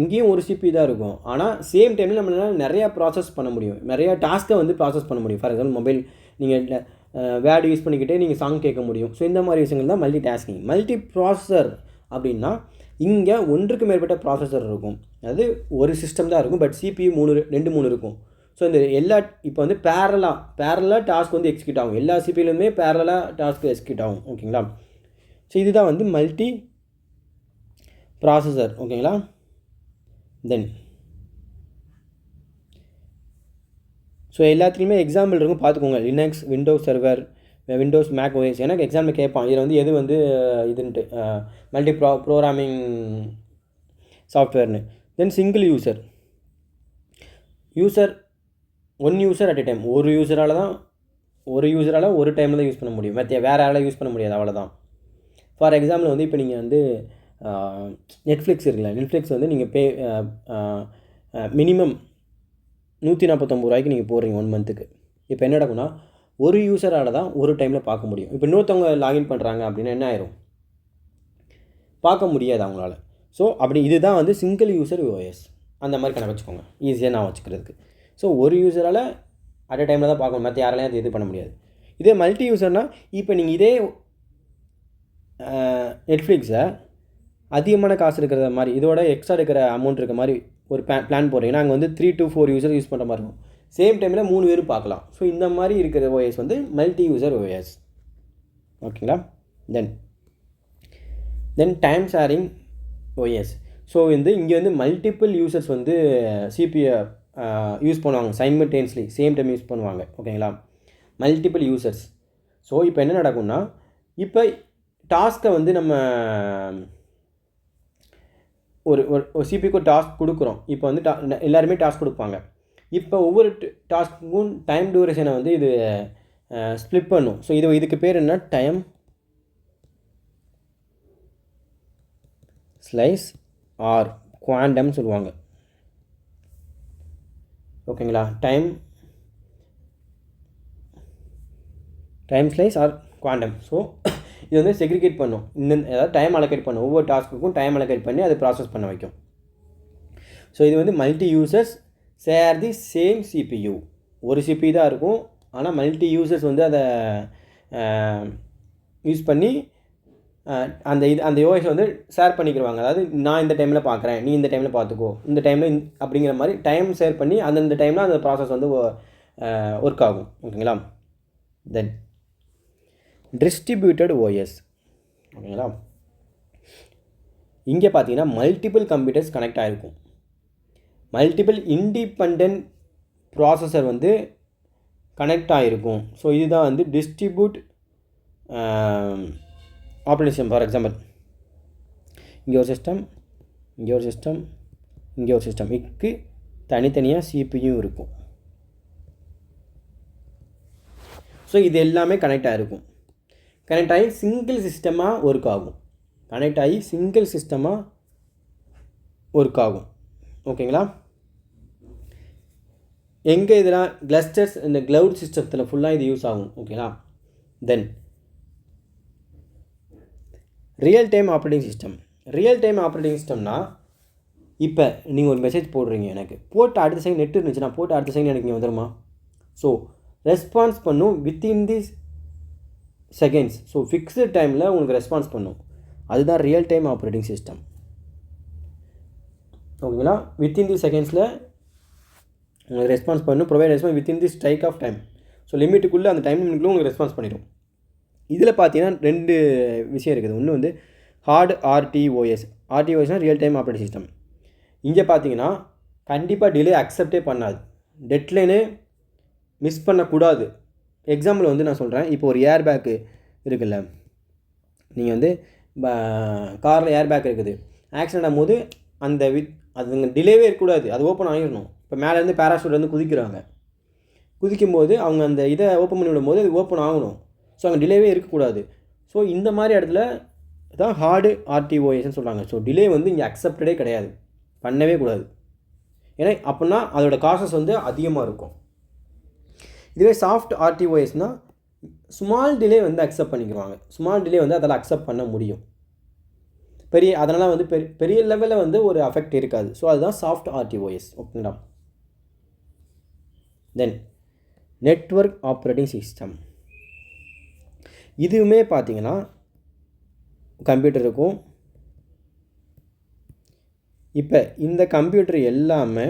இங்கேயும் ஒரு CPU தான் இருக்கும். ஆனால் சேம் டைமில் நம்மளால் நிறையா ப்ராசஸ் பண்ண முடியும், நிறையா டாஸ்க்கை வந்து ப்ராசஸ் பண்ண முடியும். ஃபார் எக்ஸாம்பிள் மொபைல் நீங்கள் வேர்டு யூஸ் பண்ணிக்கிட்டே நீங்கள் சாங் கேட்க முடியும். ஸோ இந்த மாதிரி விஷயங்கள் தான் மல்டி டாஸ்கிங். மல்டி ப்ராசஸர் அப்படின்னா இங்கே ஒன்றுக்கு மேற்பட்ட ப்ராசஸர் இருக்கும். அதாவது ஒரு சிஸ்டம் தான் இருக்கும், பட் CPU 2-3 இருக்கும். ஸோ இந்த இப்போ வந்து பேரலாக டாஸ்க் வந்து எக்ஸிக்யூட் ஆகும். எல்லா CPUலையுமே பேரலாக டாஸ்க் எக்ஸிக்யூட் ஆகும். ஓகேங்களா. ஸோ இதுதான் வந்து மல்டி ப்ராசஸர். ஓகேங்களா. தென் ஸோ எல்லாத்துலேயுமே எக்ஸாம்பிள் இருக்கும், பார்த்துக்கோங்க. Linux, Windows server, Windows, Mac OS. எனக்கு எக்ஸாம்பிள் கேட்பான், இதில் வந்து எது வந்து இதுன்ட்டு மல்டி ப்ரோக்ராமிங் சாஃப்ட்வேர்னு. Then single user one user at a time. ஒரு யூஸரால் ஒரு டைமில் தான் யூஸ் பண்ண முடியும், வேறு யாரால் யூஸ் பண்ண முடியாது, அவ்வளோதான். ஃபார் எக்ஸாம்பிள் வந்து இப்போ நீங்கள் வந்து நெட்ஃப்ளிக்ஸ் இருக்குல்ல, நெட்ஃப்ளிக்ஸ் வந்து நீங்கள் மினிமம் 149 ரூபாய்க்கு நீங்கள் போடுறீங்க 1 மந்த்துக்கு. இப்போ என்ன நடக்கும்னா, ஒரு யூஸரால் தான் ஒரு டைமில் பார்க்க முடியும். இப்போ இன்னொருத்தவங்க லாகின் பண்ணுறாங்க அப்படின்னா என்ன ஆயிரும், பார்க்க முடியாது அவங்களால. ஸோ அப்படி இதுதான் வந்து சிங்கிள் யூசர் OS. அந்த மாதிரி கணக்கு வச்சுக்கோங்க, ஈஸியாக நான் வச்சுக்கிறதுக்கு. ஸோ ஒரு யூஸரால் அட் அ டைமில் தான் பார்க்கணும், மற்ற யாராலையும் அது இது பண்ண முடியாது. இதே மல்டி யூசர்னால் இப்போ நீங்கள் இதே நெட்ஃப்ளிக்ஸை அதிகமான காசு இருக்கிற மாதிரி, இதோட எக்ஸ்ட்ரா இருக்கிற அமௌண்ட் இருக்கிற மாதிரி ஒரு பிளான் போடுறீங்கன்னா அங்கே வந்து 3 to 4 யூசர் யூஸ் பண்ணுற மாதிரி இருக்கும். சேம் டைமில் 3 பேரும் பார்க்கலாம். ஸோ இந்த மாதிரி இருக்கிற OS வந்து மல்டி யூசர் OS. ஓகேங்களா. தென் டைம் ஷேரிங் OS. ஸோ வந்து இங்கே வந்து மல்டிபிள் யூசர்ஸ் வந்து CPU யூஸ் பண்ணுவாங்க சைமல்டேனியஸ்லி, சேம் டைம் யூஸ் பண்ணுவாங்க. ஓகேங்களா. Multiple users. ஸோ இப்போ என்ன நடக்கும்னா, இப்போ டாஸ்க்கை வந்து நம்ம ஒரு CPUக்கு ஒரு டாஸ்க் கொடுக்குறோம். இப்போ வந்து எல்லாருமே டாஸ்க் கொடுப்பாங்க. இப்போ ஒவ்வொரு டாஸ்க்குக்கும் டைம் டியூரேஷனை வந்து இது ஸ்ப்ளிட் பண்ணும். ஸோ இதுக்கு பேர் என்ன, டைம் ஸ்லைஸ் ஆர் குவாண்டம் சொல்லுவாங்க. ஓகேங்களா. Time slice or quantum. So இது வந்து செக்ரிகேட் பண்ணும், அதாவது டைம் அலோகேட் பண்ணும். ஒவ்வொரு டாஸ்க்குக்கும் டைம் அலோகேட் பண்ணி அதை ப்ராசஸ் பண்ண வைக்கும். ஸோ இது வந்து multi users share the same CPU. ஒரு CPU தான் இருக்கும், ஆனால் மல்டி யூசர்ஸ் வந்து அதை யூஸ் பண்ணி அந்த ஓஎஸ் வந்து ஷேர் பண்ணிக்கிடுவாங்க. அதாவது நான் இந்த டைமில் பார்க்குறேன், நீ இந்த டைமில் பார்த்துக்கோ, இந்த டைமில் அப்படிங்கிற மாதிரி டைம் ஷேர் பண்ணி அந்தந்த டைமில் அந்த ப்ராசஸ் வந்து ஒர்க் ஆகும். ஓகேங்களா. தென் டிஸ்ட்ரிபியூட்டட் ஓஎஸ். ஓகேங்களா. இங்கே பார்த்தீங்கன்னா மல்டிபிள் கம்ப்யூட்டர்ஸ் கனெக்ட் ஆகிருக்கும். மல்டிபிள் இண்டிபெண்ட் ப்ராசஸர் வந்து கனெக்ட் ஆகிருக்கும். ஸோ இதுதான் வந்து distribute operating system. For example இங்கே ஒரு சிஸ்டம், இங்கே ஒரு சிஸ்டம், இங்கே ஒரு சிஸ்டம், இதுக்கு தனித்தனியாக சிபியும் இருக்கும். ஸோ இது எல்லாமே கனெக்ட் ஆகிருக்கும். கனெக்ட் ஆகி சிங்கிள் சிஸ்டமாக ஒர்க் ஆகும். கனெக்ட் ஆகி சிங்கிள் சிஸ்டமாக ஒர்க் ஆகும். ஓகேங்களா. எங்கே இதெல்லாம் கிளஸ்டர்ஸ் இந்த க்ளவுட் சிஸ்டத்தில் ஃபுல்லாக இது யூஸ் ஆகும். ஓகேங்களா. Then real time operating system. Real time operating சிஸ்டம்னா இப்போ நீங்கள் ஒரு மெசேஜ் போடுறீங்க, எனக்கு போட்டு அடுத்த செகண்ட் நெட் இருந்துச்சுன்னா போட்டு அடுத்த செகண்ட் எனக்கு இங்கே வந்துடுமா? ஸோ ரெஸ்பான்ஸ் பண்ணும் within the seconds. So fixed டைமில் உங்களுக்கு ரெஸ்பான்ஸ் பண்ணும். அதுதான் ரியல் டைம் ஆப்ரேட்டிங் சிஸ்டம். ஓகேங்களா. வித்தின் தி செகண்ட்ஸில் உங்களுக்கு ரெஸ்பான்ஸ் பண்ணும். Provide response within the strike of time. So லிமிட்டுக்குள்ளே அந்த டைம் லிமிட்டுக்குள்ளே உங்களுக்கு ரெஸ்பான்ஸ் பண்ணிடும். இதில் பார்த்தீங்கன்னா 2 விஷயம் இருக்குது. ஒன்று வந்து ஹார்டு ஆர்டிஓஎஸ். ஆர்டிஓஎஸ்னால் ரியல் டைம் ஆப்ரேட்டிங் சிஸ்டம். இங்கே பார்த்தீங்கன்னா கண்டிப்பாக டிலே அக்செப்டே பண்ணாது. டெட்லைனு மிஸ் பண்ணக்கூடாது. எக்ஸாம்பிள் வந்து நான் சொல்கிறேன். இப்போ ஒரு ஏர் பேக்கு இருக்குல்ல, நீங்கள் வந்து காரில் ஏர் பேக் இருக்குது, ஆக்சிடென்ட் ஆகும்போது அந்த அது டிலேவே இருக்கக்கூடாது, அது ஓப்பன் ஆகிடணும். இப்போ மேலேருந்து பேராஷூட் வந்து குதிக்கிறாங்க, குதிக்கும்போது அவங்க அந்த இதை ஓப்பன் பண்ணி விடும்போது அது ஓப்பன் ஆகணும். ஸோ அங்கே டிலேவே இருக்கக்கூடாது. ஸோ இந்த மாதிரி இடத்துல தான் ஹார்டு ஆர்டிஓஎஸ்ன்னு சொல்கிறாங்க. ஸோ டிலே வந்து இங்கே அக்செப்டடே கிடையாது, பண்ணவே கூடாது. ஏன்னா அப்படின்னா அதோடய காசஸ் வந்து அதிகமாக இருக்கும். இதுவே சாஃப்ட் ஆர்டிஓஎஸ்னால் ஸ்மால் டிலே வந்து அக்செப்ட் பண்ணிக்குவாங்க. ஸ்மால் டிலே வந்து அதில் அக்செப்ட் பண்ண முடியும். அதனால் வந்து பெரிய லெவலில் வந்து ஒரு அஃபெக்ட் இருக்காது. ஸோ அதுதான் சாஃப்ட் ஆர்டிஓஎஸ். ஓகேங்களா. தென் நெட்வொர்க் ஆப்ரேட்டிங் சிஸ்டம். இதுவுமே பார்த்தீங்கன்னா கம்ப்யூட்டர் இருக்கும். இப்போ இந்த கம்ப்யூட்டர் எல்லாமே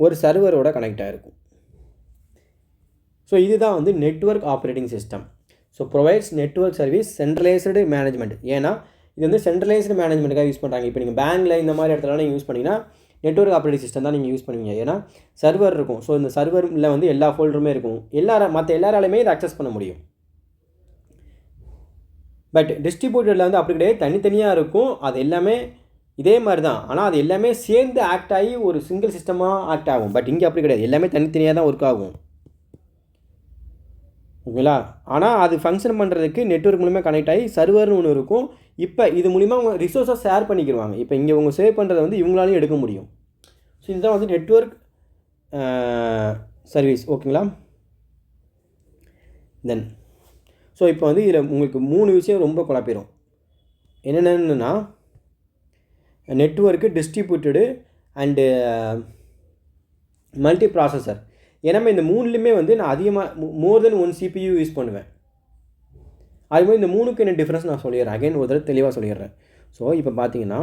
ஒரு சர்வரோட கனெக்ட் ஆகிருக்கும். ஸோ இதுதான் வந்து network operating system. So provides network service centralised management. ஏன்னா இது வந்து சென்ட்ரலைஸ்டு மேனேஜ்மெண்ட்டுக்காக யூஸ் பண்ணுறாங்க. இப்போ நீங்கள் பேங்கில் இந்த மாதிரி இடத்துலலாம் நீங்கள் யூஸ் பண்ணிங்கன்னா நெட்வொர்க் ஆப்ரேட்டிங் சிஸ்டம் தான் நீங்கள் யூஸ் பண்ணுவீங்க. ஏன்னா சர்வர் இருக்கும். ஸோ இந்த சர்வரில் வந்து எல்லா ஃபோல்டருமே இருக்கும். மற்ற எல்லாராலையுமே இதை அக்சஸ் பண்ண முடியும். பட் டிஸ்ட்ரிபியூட்டரில் வந்து அப்படி கிடையாது, தனித்தனியாக இருக்கும். அது எல்லாமே இதே மாதிரி தான், ஆனால் அது எல்லாமே சேர்ந்து ஆக்ட் ஆகி ஒரு சிங்கிள் சிஸ்டமாக ஆக்ட் ஆகும். பட் இங்கே அப்படி கிடையாது, எல்லாமே தனித்தனியாக தான் ஒர்க் ஆகும். ஓகேங்களா. ஆனால் அது ஃபங்க்ஷன் பண்ணுறதுக்கு நெட்வொர்க் மூலிமா கனெக்ட் ஆகி சர்வர்னு ஒன்று இருக்கும். இப்போ இது மூலிமா அவங்க ரிசோர்ஸை ஷேர் பண்ணிக்கிடுவாங்க. இப்போ இங்கே அவங்க சேவ் பண்ணுறதை வந்து இவங்களாலையும் எடுக்க முடியும். ஸோ இதுதான் வந்து நெட்வொர்க் சர்வீஸ். ஓகேங்களா. தென் ஸோ இப்போ வந்து இதில் உங்களுக்கு 3 விஷயம் ரொம்ப குழப்பிடும். என்னென்னா நெட்வொர்க்கு, டிஸ்ட்ரிபியூட்டடு அண்டு மல்டி ப்ராசஸர். ஏன்னா இந்த 3லையுமே வந்து நான் அதிகமாக மோர் தென் 1 CPU யூஸ் பண்ணுவேன். அதுமாதிரி இந்த 3க்கு என்ன டிஃப்ரென்ஸ் நான் சொல்லிடுறேன். அகைன் ஒரு தடவை தெளிவாக சொல்லிடுறேன். ஸோ இப்போ பார்த்தீங்கன்னா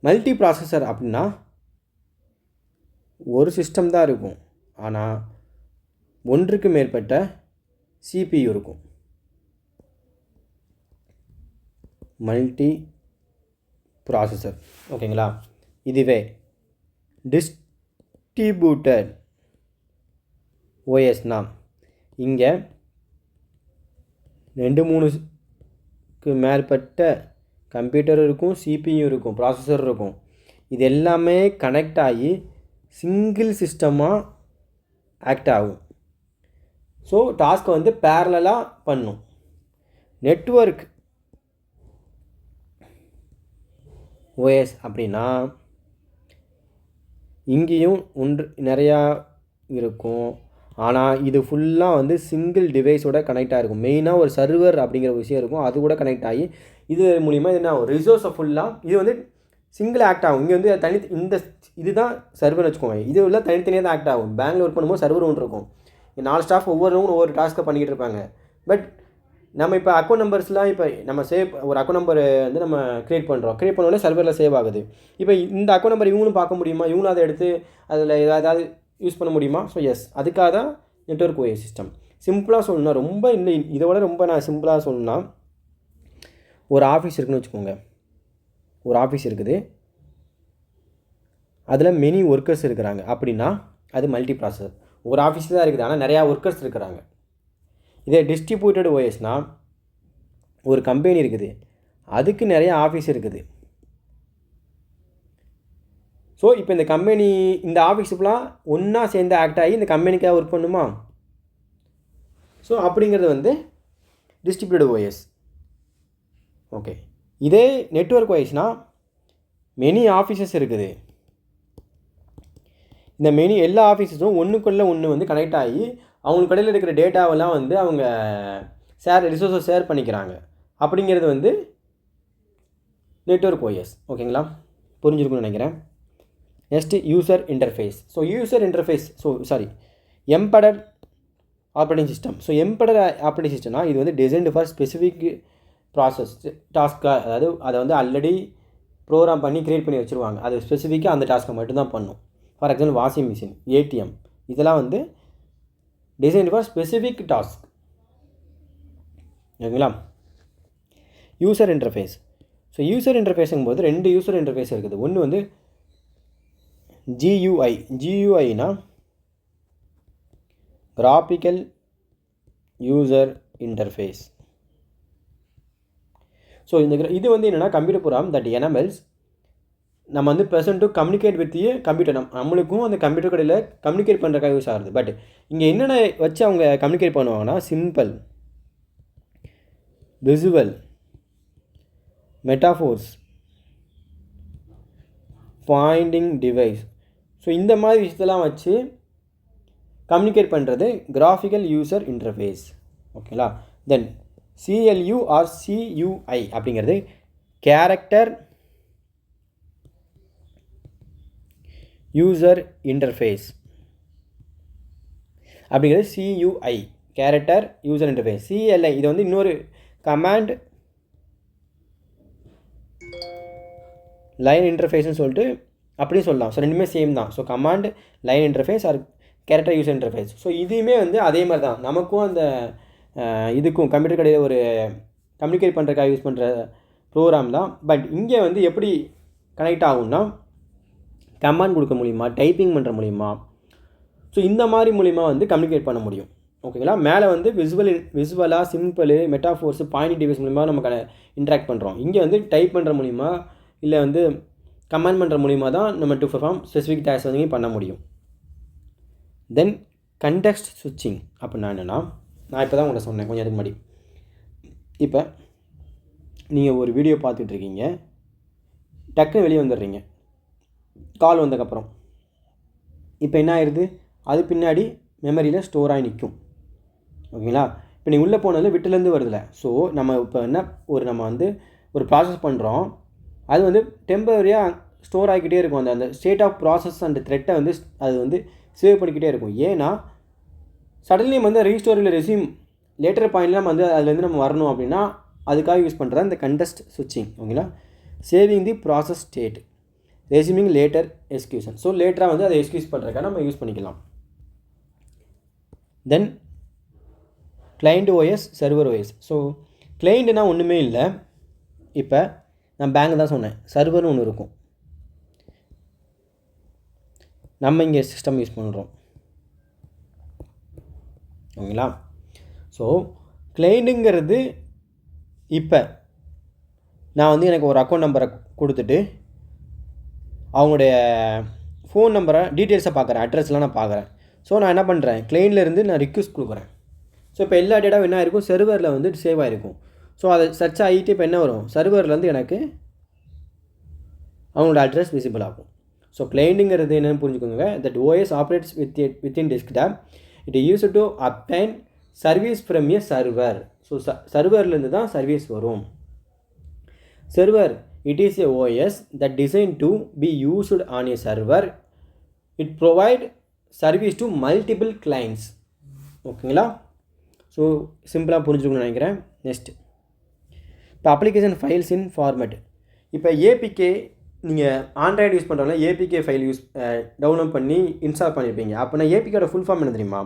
மல்டி ப்ராசஸர் அப்படின்னா ஒரு சிஸ்டம் தான் இருக்கும், ஆனால் ஒன்றுக்கு மேற்பட்ட CPU இருக்கும். Multi processor. ஓகேங்களா. இதுவே டிஸ்ட்ரிபியூட்டட் ஓஎஸ்னா இங்கே 2-3க்கு மேற்பட்ட கம்ப்யூட்டர் இருக்கும், CPU இருக்கும், ப்ராசஸர் இருக்கும். இது எல்லாமே கனெக்ட் ஆகி சிங்கிள் சிஸ்டமாக ஆக்ட் ஆகும். ஸோ டாஸ்க்கை வந்து பேரலாக பண்ணும். நெட்வொர்க் ஓஎஸ் அப்படின்னா இங்கேயும் நிறையா இருக்கும், ஆனால் இது ஃபுல்லாக வந்து சிங்கிள் டிவைஸோட கனெக்ட் ஆகிருக்கும். மெயினாக ஒரு சர்வர் அப்படிங்கிற விஷயம் இருக்கும், அது கூட கனெக்ட் ஆகி இது மூலிமா இது என்ன ரிசோர்ஸை ஃபுல்லாக இது வந்து சிங்கிள் ஆக்ட் ஆகும். இங்கே வந்து இந்த இதுதான் சர்வர்னு வச்சுக்கோங்க. இது உள்ள தனித்தனியாக தான் ஆக்ட் ஆகும். பேங்கில் ஒர்க் பண்ணும்போது சர்வர் ஒன்று இருக்கும், 4 ஸ்டாஃப் ஒவ்வொரு டாஸ்க்கை பண்ணிக்கிட்டு இருப்பாங்க. பட் நம்ம இப்போ அக்கௌண்ட் நம்பர்ஸ்லாம் இப்போ நம்ம ஒரு அக்கௌண்ட் நம்பர் வந்து நம்ம க்ரியேட் பண்ணோடனே சர்வரில் சேவ் ஆகுது. இப்போ இந்த அக்கௌண்ட் நம்பர் இவங்களும் பார்க்க முடியுமா, இவங்களும் அதை எடுத்து அதில் ஏதாவது யூஸ் பண்ண முடியுமா? ஸோ எஸ், அதுக்காக தான் நெட்வொர்க் OS சிஸ்டம். சிம்பிளாக சொல்லணும்னா, ரொம்ப இல்லை இதை விட ரொம்ப நான் சிம்பிளாக சொல்லணும்னா, ஒரு ஆஃபீஸ் இருக்குதுன்னு வச்சுக்கோங்க. ஒரு ஆஃபீஸ் இருக்குது, அதில் மெனி ஒர்க்கர்ஸ் இருக்கிறாங்க அப்படின்னா அது மல்டி ப்ராசஸர். ஒரு ஆஃபீஸ் தான் இருக்குது, ஆனால் நிறையா ஒர்க்கர்ஸ் இருக்கிறாங்க. இதே டிஸ்ட்ரிபியூட்டட் OSனால் ஒரு கம்பெனி இருக்குது, அதுக்கு நிறைய ஆஃபீஸ் இருக்குது. ஸோ இப்போ இந்த கம்பெனி இந்த ஆஃபீஸுக்குலாம் ஒன்றா சேர்ந்து ஆக்ட் ஆகி இந்த கம்பெனிக்காக ஒர்க் பண்ணுமா? ஸோ அப்படிங்கிறது வந்து டிஸ்ட்ரிபியூட்டட் OS. ஓகே, இதே நெட்வொர்க் OSனால் மெனி ஆஃபீஸஸ் இருக்குது. இந்த எல்லா ஆஃபீஸஸும் ஒன்றுக்குள்ளே ஒன்று வந்து கனெக்ட் ஆகி அவங்க கடையில் இருக்கிற டேட்டாவெல்லாம் வந்து அவங்க ரிசோர்ஸை ஷேர் பண்ணிக்கிறாங்க. அப்படிங்கிறது வந்து நெட்வொர்க் OS. ஓகேங்களா, புரிஞ்சிருக்குன்னு நினைக்கிறேன். Next user interface. So user interface embedded operating system. So embedded operating சிஸ்டம்னா இது வந்து டிசைன்டு ஃபார் ஸ்பெசிஃபிக் ப்ராசஸ் டாஸ்க்காக, அதாவது அதை வந்து ஆல்ரெடி ப்ரோக்ராம் பண்ணி க்ரியேட் பண்ணி வச்சுருவாங்க. அது ஸ்பெசிஃபிக்காக அந்த டாஸ்க்கை மட்டும்தான் பண்ணும். For example washing machine, ATM, இதெல்லாம் வந்து டிசைன் ஃபார் ஸ்பெசிஃபிக் டாஸ்க். ஓகேங்களா. User interface. ஸோ யூசர் இன்டர்ஃபேஸுங்கும் போது 2 யூசர் இன்டர்ஃபேஸ் இருக்குது. ஒன்று வந்து GUIனா கிராஃபிக்கல் யூசர் இன்டர்ஃபேஸ். ஸோ இது வந்து என்னென்னா கம்ப்யூட்டர் ப்ரோக்ராம் தட் எனபிள்ஸ் நம்ம வந்து person to communicate with computer. நம்மளுக்கும் அந்த கம்ப்யூட்டர் கடையில் கம்யூனிகேட் பண்ணுறக்காக யூஸ் ஆகுது. பட் இங்கே என்னென்ன வச்சு அவங்க கம்யூனிகேட் பண்ணுவாங்கன்னா simple, visual, metaphors, pointing device. So இந்த மாதிரி விஷயத்தெல்லாம் வச்சு கம்யூனிகேட் பண்ணுறது கிராஃபிக்கல் யூசர் இன்டர்ஃபேஸ். ஓகேங்களா. தென் CLU ஆர் CUI அப்படிங்கிறது கேரக்டர் யூசர் இன்டர்ஃபேஸ் அப்படிங்கிறது CUI, character user interface. CLI இது வந்து இன்னொரு கமாண்ட் லைன் இன்டர்ஃபேஸ்னு சொல்லிட்டு அப்படியும் சொல்லலாம். ஸோ ரெண்டுமே சேம் தான். So command line interface or character user interface. So இதுவுமே வந்து அதே மாதிரி தான். நமக்கும் அந்த இதுக்கும் கம்ப்யூட்டர் கடையில் ஒரு கம்யூனிகேட் பண்ணுறதுக்காக யூஸ் பண்ணுற ப்ரோக்ராம் தான். பட் இங்கே வந்து எப்படி கனெக்ட் ஆகும்னா கமாண்ட் கொடுக்க முடியுமா, டைப்பிங் பண்ணுற முடியுமா. ஸோ இந்த மாதிரி மூலிமா வந்து கம்யூனிகேட் பண்ண முடியும். ஓகேங்களா. மேலே வந்து விசுவலாக சிம்பிள், மெட்டாஃபோர்ஸ், பாயிண்ட் டிவைஸ் மூலிமா நம்ம இன்ட்ராக்ட் பண்ணுறோம். இங்கே வந்து டைப் பண்ணுற மூலிமா இல்லை வந்து கமாண்ட் பண்ணுற மூலிமா தான் நம்ம டு பெர்ஃபார்ம் ஸ்பெசிஃபிக் டாஸ்க் வந்து பண்ண முடியும். தென் கண்டெக்ஸ்ட் ஸ்விட்சிங் அப்படின்னா என்னென்னா, நான் இப்போ தான் உங்கள்கிட்ட சொன்னேன் கொஞ்சம் அதுக்கு முன்னாடி. இப்போ நீங்கள் ஒரு வீடியோ பார்த்துட்ருக்கீங்க, டக்குன்னு வெளியே வந்துடுறீங்க கால் வந்ததுக்கப்புறம். இப்போ என்ன ஆயிடுது, அது பின்னாடி மெமரியில் ஸ்டோர் ஆகி நிற்கும். ஓகேங்களா. இப்போ நீங்கள் உள்ளே போனதில் விட்டுலேருந்து வருதில்ல. ஸோ நம்ம இப்போ நம்ம வந்து ஒரு ப்ராசஸ் பண்ணுறோம், அது வந்து டெம்பரரியாக ஸ்டோர் ஆகிக்கிட்டே இருக்கும். அந்த ஸ்டேட் ஆஃப் ப்ராசஸ் அண்ட் த்ரெட்டை வந்து அது வந்து சேவ் பண்ணிக்கிட்டே இருக்கும். ஏன்னா சடன்லி வந்து ரீஸ்டோர் இல்லை ரெஸ்யூம் லேட்டர் பாயிண்ட்லாம் நம்ம வந்து அதுலேருந்து நம்ம வரணும் அப்படின்னா அதுக்காக யூஸ் பண்ணுறது இந்த கண்டெக்ஸ்ட் ஸ்விட்சிங். ஓகேங்களா. Saving the process state, resuming later execution. So லேட்டராக வந்து அதை எக்ஸிக்யூட் பண்ணுறதுக்காக நம்ம யூஸ் பண்ணிக்கலாம். Then client OS, server OS. So கிளைண்ட்னா ஒன்றுமே இல்லை. இப்போ நான் பேங்க் தான் சொன்னேன், சர்வர்னு ஒன்று இருக்கும். நம்ம இங்கே சிஸ்டம் யூஸ் பண்ணுறோம். ஓகேங்களா. ஸோ கிளைண்ட்டுங்கிறது இப்போ நான் வந்து எனக்கு ஒரு அக்கௌண்ட் நம்பரை கொடுத்துட்டு அவங்களுடைய ஃபோன் நம்பரை டீட்டெயில்ஸை பார்க்குறேன், அட்ரஸ்லாம் நான் பார்க்குறேன். ஸோ நான் என்ன பண்ணுறேன், கிளைண்ட்லேருந்து நான் ரிக்வெஸ்ட் கொடுக்குறேன். ஸோ இப்போ எல்லா டேட்டாவும் என்ன ஆகிருக்கும், சர்வரில் வந்து சேவ் ஆகிருக்கும். ஸோ அதை சர்ச் ஆகிட்டு இப்போ என்ன வரும், சர்வர்லேருந்து எனக்கு அவங்களோட அட்ரஸ் விசிபிள் ஆகும். ஸோ கிளைண்ட்டுங்கிறது என்னென்னு புரிஞ்சுக்கோங்க. That OS operates within desktop. It use to obtain service from a server. So சர்வர்லேருந்து தான் சர்வீஸ் வரும். Server it is a OS that designed to be used on a server. It provide service to multiple clients. ஓகேங்களா. So சிம்பிளாக புரிஞ்சுக்கணும்னு நினைக்கிறேன். Next, இப்போ application files இன் format. இப்போ APK நீங்கள் ஆண்ட்ராய்டு யூஸ் பண்ணுறவங்க ஏபிகே ஃபைல் டவுன்லோட் பண்ணி இன்ஸ்டால் பண்ணியிருப்பீங்க. அப்படின்னா ஏபிகேயோட ஃபுல் ஃபார்ம் என்ன தெரியுமா?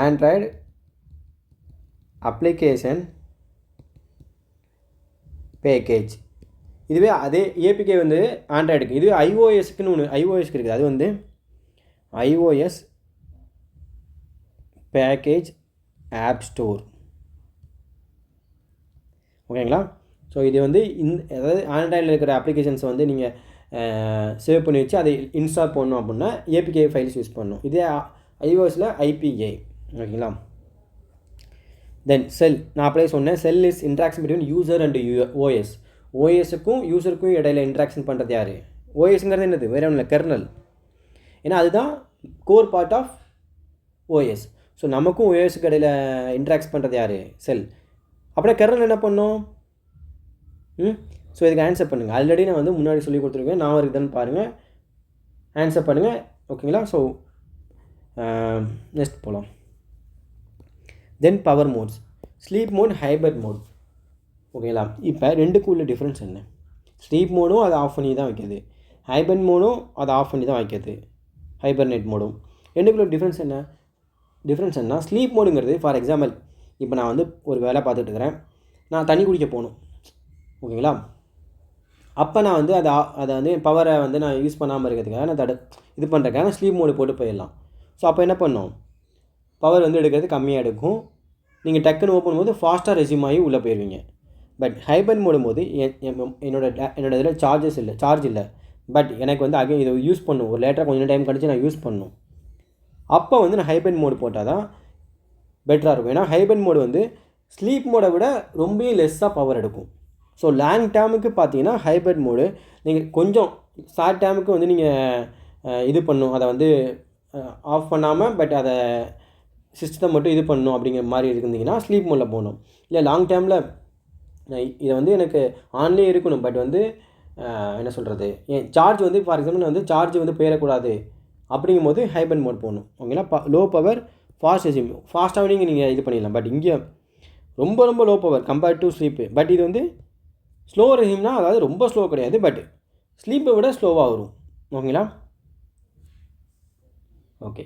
Android application package. இதுவே அதே ஏபிகே வந்து ஆண்ட்ராய்டுக்கு, இதுவே ஐஓஎஸ்க்குன்னு ஒன்று ஐஓஎஸ்க்கு இருக்குது. அது வந்து ஐஓஎஸ் பேக்கேஜ் ஆப் ஸ்டோர். ஓகேங்களா? ஸோ இது வந்து அதாவது ஆண்ட்ராய்டில் இருக்கிற அப்ளிகேஷன்ஸை வந்து நீங்கள் சேவ் பண்ணி வச்சு அதை இன்ஸ்டால் பண்ணணும் அப்படின்னா ஏபிகே ஃபைல்ஸ் யூஸ் பண்ணணும். இதே ஐஓஎஸில் ஐபிஏ. ஓகேங்களா? தென் செல், நான் அப்படியே சொன்னேன், shell is interaction between user and OS. ஓஎஸுக்கும் யூசருக்கும் இடையில இன்ட்ராக்ஷன் பண்ணுறது யார்? ஓஎஸ்ங்கிறது என்னது? வேறு ஒன்றும் இல்லை, கெர்னல். ஏன்னா அதுதான் core part of OS. So நமக்கும் ஓஎஸ்க்கு இடையில இன்ட்ராக்ட் பண்ணுறது யார்? செல். அப்படியே கெர்னல் என்ன பண்ணும்? ஸோ இதுக்கு ஆன்சர் பண்ணுங்கள். ஆல்ரெடி நான் வந்து முன்னாடி சொல்லி கொடுத்துருக்கேன், நான் இருக்குதுன்னு பாருங்கள், ஆன்சர் பண்ணுங்கள். ஓகேங்களா? ஸோ நெக்ஸ்ட் போகலாம். Then power modes, sleep mode, hybrid mode. ஓகேங்களா? இப்போ ரெண்டுக்கும் உள்ள டிஃப்ரென்ஸ் என்ன? ஸ்லீப் மோடும் அதை ஆஃப் பண்ணி தான் வைக்கிது, ஹைபர்ட் மோடும் அதை ஆஃப் பண்ணி தான் வைக்கிது, ஹைபர்நெட் மோடும். ரெண்டுக்குள்ள டிஃப்ரென்ஸ் என்ன? ஸ்லீப் மோடுங்கிறது, ஃபார் எக்ஸாம்பிள், இப்போ நான் வந்து ஒரு வேலை பார்த்துட்டு இருக்கிறேன், நான் தண்ணி குடிக்க போகணும். ஓகேங்களா? அப்போ நான் வந்து அதை வந்து பவரை வந்து நான் யூஸ் பண்ணாமல் இருக்கிறதுக்காக நான் இது பண்ணுறதுக்காக ஸ்லீப் மோடு போட்டு போயிடலாம். ஸோ அப்போ என்ன பண்ணோம்? பவர் வந்து எடுக்கிறது கம்மியாக எடுக்கும், நீங்கள் டக்குன்னு ஓப்பன் போது ஃபாஸ்ட்டாக ரெஸ்யூம் ஆகி உள்ளே போயிடுவீங்க. பட் ஹைபர்ட் மோடும் போது என்னோட இதில் சார்ஜ் இல்லை, பட் எனக்கு வந்து அகைன் இதை யூஸ் பண்ணணும், ஒரு லேட்டராக கொஞ்சம் டைம் கழிச்சு நான் யூஸ் பண்ணணும். அப்போ வந்து நான் ஹைபர்ட் மோடு போட்டால் தான் பெட்டராக இருக்கும். ஏன்னா ஹைபர்ட் மோடு வந்து ஸ்லீப் மோடை விட ரொம்ப லெஸ்ஸாக பவர் எடுக்கும். ஸோ லாங் டேமுக்கு பார்த்தீங்கன்னா ஹைபர்ட் மோடு நீங்கள் கொஞ்சம் ஷார்ட் டேமுக்கு வந்து நீங்கள் இது பண்ணணும், அதை வந்து ஆஃப் பண்ணாமல் பட் அதை சிஸ்டத்தை மட்டும் இது பண்ணணும் அப்படிங்கிற மாதிரி இருந்தீங்கன்னா ஸ்லீப் மோடில் போகணும். இல்லை லாங் டேமில் இதை வந்து எனக்கு ஆன்லேயே இருக்கணும், பட் வந்து என்ன சொல்கிறது, சார்ஜ் வந்து ஃபார் எக்ஸாம்பிள் வந்து சார்ஜ் வந்து போயிடக்கூடாது அப்படிங்கும் போது ஹைபர்ட் மோட் போகணும். ஓகேங்களா? லோ பவர் ஃபாஸ்ட் ரெஸ்யூம், ஃபாஸ்ட்டாக நீங்கள் இது பண்ணிடலாம். பட் இங்கே ரொம்ப ரொம்ப low power compared to sleep. But இது வந்து ஸ்லோ ரெஸ்யூம்னா, அதாவது ரொம்ப ஸ்லோ கிடையாது, பட் ஸ்லீப்பை விட ஸ்லோவாக வரும். ஓகேங்களா? ஓகே,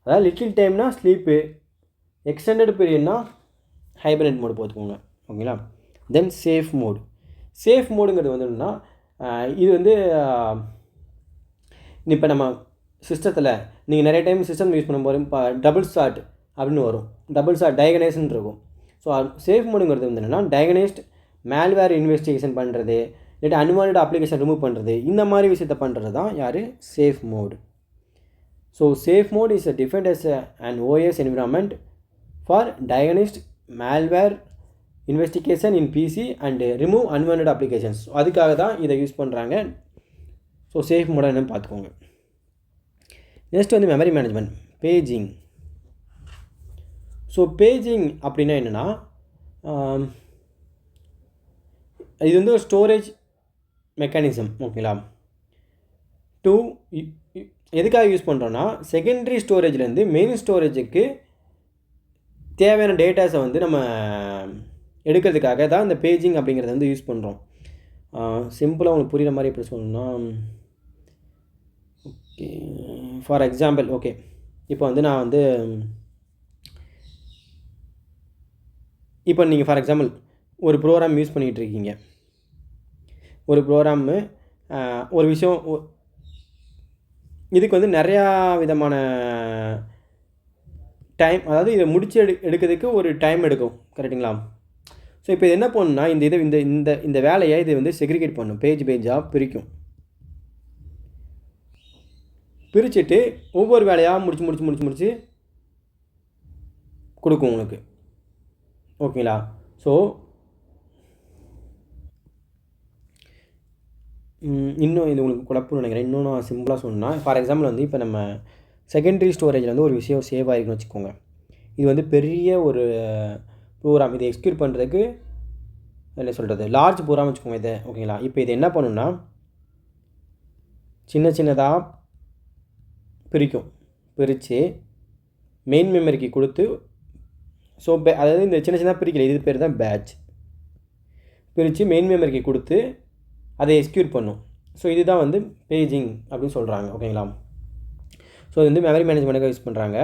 அதாவது லிட்டில் டைம்னா ஸ்லீப்பு, எக்ஸ்டெண்டட் பீரியட்னா ஹைபர்நெட் மோடு போட்டுக்கோங்க. ஓகேங்களா? தென் சேஃப் மோடுங்கிறது வந்து என்னென்னா, இது வந்து இப்போ நம்ம சிஸ்டத்தில் நீங்கள் நிறைய டைம் சிஸ்டம் யூஸ் பண்ணும்போது டபுள் ஷாட் அப்படின்னு வரும், டபுள் ஷாட் டயகனைஸ்ன்னு இருக்கும். ஸோ சேஃப் மோடுங்கிறது வந்து என்னென்னா, டயகனைஸ்ட் மேல்வேர் இன்வெஸ்டிகேஷன் பண்ணுறது, இல்லாட்டி அன்வான்ட் அப்ளிகேஷன் ரிமூவ் பண்ணுறது, இந்த மாதிரி விஷயத்தை பண்ணுறது தான் யார்? Safe mode. So safe mode is defined as an OS environment for diagnosed malware investigation in PC and remove unwanted applications. அதுக்காக தான் இதை யூஸ் பண்ணுறாங்க. ஸோ சேஃப் மோடாக என்னன்னு பார்த்துக்கோங்க. நெக்ஸ்ட் வந்து memory management, paging. So paging அப்படின்னா என்னென்னா, இது வந்து ஒரு ஸ்டோரேஜ் மெக்கானிசம். ஓகேங்களா? எதுக்காக யூஸ் பண்ணுறோன்னா, செகண்டரி ஸ்டோரேஜ்லேருந்து மெயின் ஸ்டோரேஜுக்கு தேவையான டேட்டாஸை வந்து நம்ம எடுக்கிறதுக்காக தான் இந்த பேஜிங் அப்படிங்கிறத வந்து யூஸ் பண்ணுறோம். சிம்பிளாக உங்களுக்கு புரிகிற மாதிரி எப்படி சொல்லணும்னா, ஓகே ஃபார் எக்ஸாம்பிள், ஓகே இப்போ வந்து நான் வந்து இப்போ நீங்கள் ஃபார் எக்ஸாம்பிள் ஒரு ப்ரோக்ராம் யூஸ் பண்ணிகிட்டு இருக்கீங்க, ஒரு ப்ரோக்ராமு ஒரு விஷயம், இதுக்கு வந்து நிறையா விதமான டைம், அதாவது இதை முடிச்சு எடுக்கிறதுக்கு ஒரு டைம் எடுக்கும், கரெக்டுங்களா? ஸோ இப்போ இது என்ன பண்ணணும்னா, இந்த வேலையை இது வந்து செக்ரிகேட் பண்ணும், பேஜாக பிரிச்சுட்டு ஒவ்வொரு வேலையாக முடிச்சு கொடுக்கும் உங்களுக்கு. ஓகேங்களா? ஸோ இன்னும் இது உங்களுக்கு குழப்பம்னு நினைக்கிறேன். இன்னும் நான் சிம்பிளாக சொன்னேன்னா, ஃபார் எக்ஸாம்பிள் வந்து இப்போ நம்ம செகண்டரி ஸ்டோரேஜில் வந்து ஒரு விஷயம் சேவ் ஆகிருக்குன்னு வச்சுக்கோங்க. இது வந்து பெரிய ஒரு ப்ரோக்ராம், இதை எக்ஸிக்யூட் பண்ணுறதுக்கு என்ன சொல்கிறது, லார்ஜ் ப்ரோக்ராம் வச்சுக்கோங்க இதை. ஓகேங்களா? இப்போ இது என்ன பண்ணுன்னா, சின்னதாக பிரித்து மெயின் மெமரிக்கு கொடுத்து, ஸோ அதாவது இந்த சின்ன சின்ன பிரிக்கல, இது பேர் தான் பேட்ச், பிரித்து மெயின் மெமரிக்கு கொடுத்து அதை எக்ஸிக்யூட் பண்ணும். ஸோ இதுதான் வந்து பேஜிங் அப்படின்னு சொல்கிறாங்க. ஓகேங்களா? ஸோ இது வந்து மெமரி மேனேஜ்மெண்ட்டுக்கு யூஸ் பண்ணுறாங்க.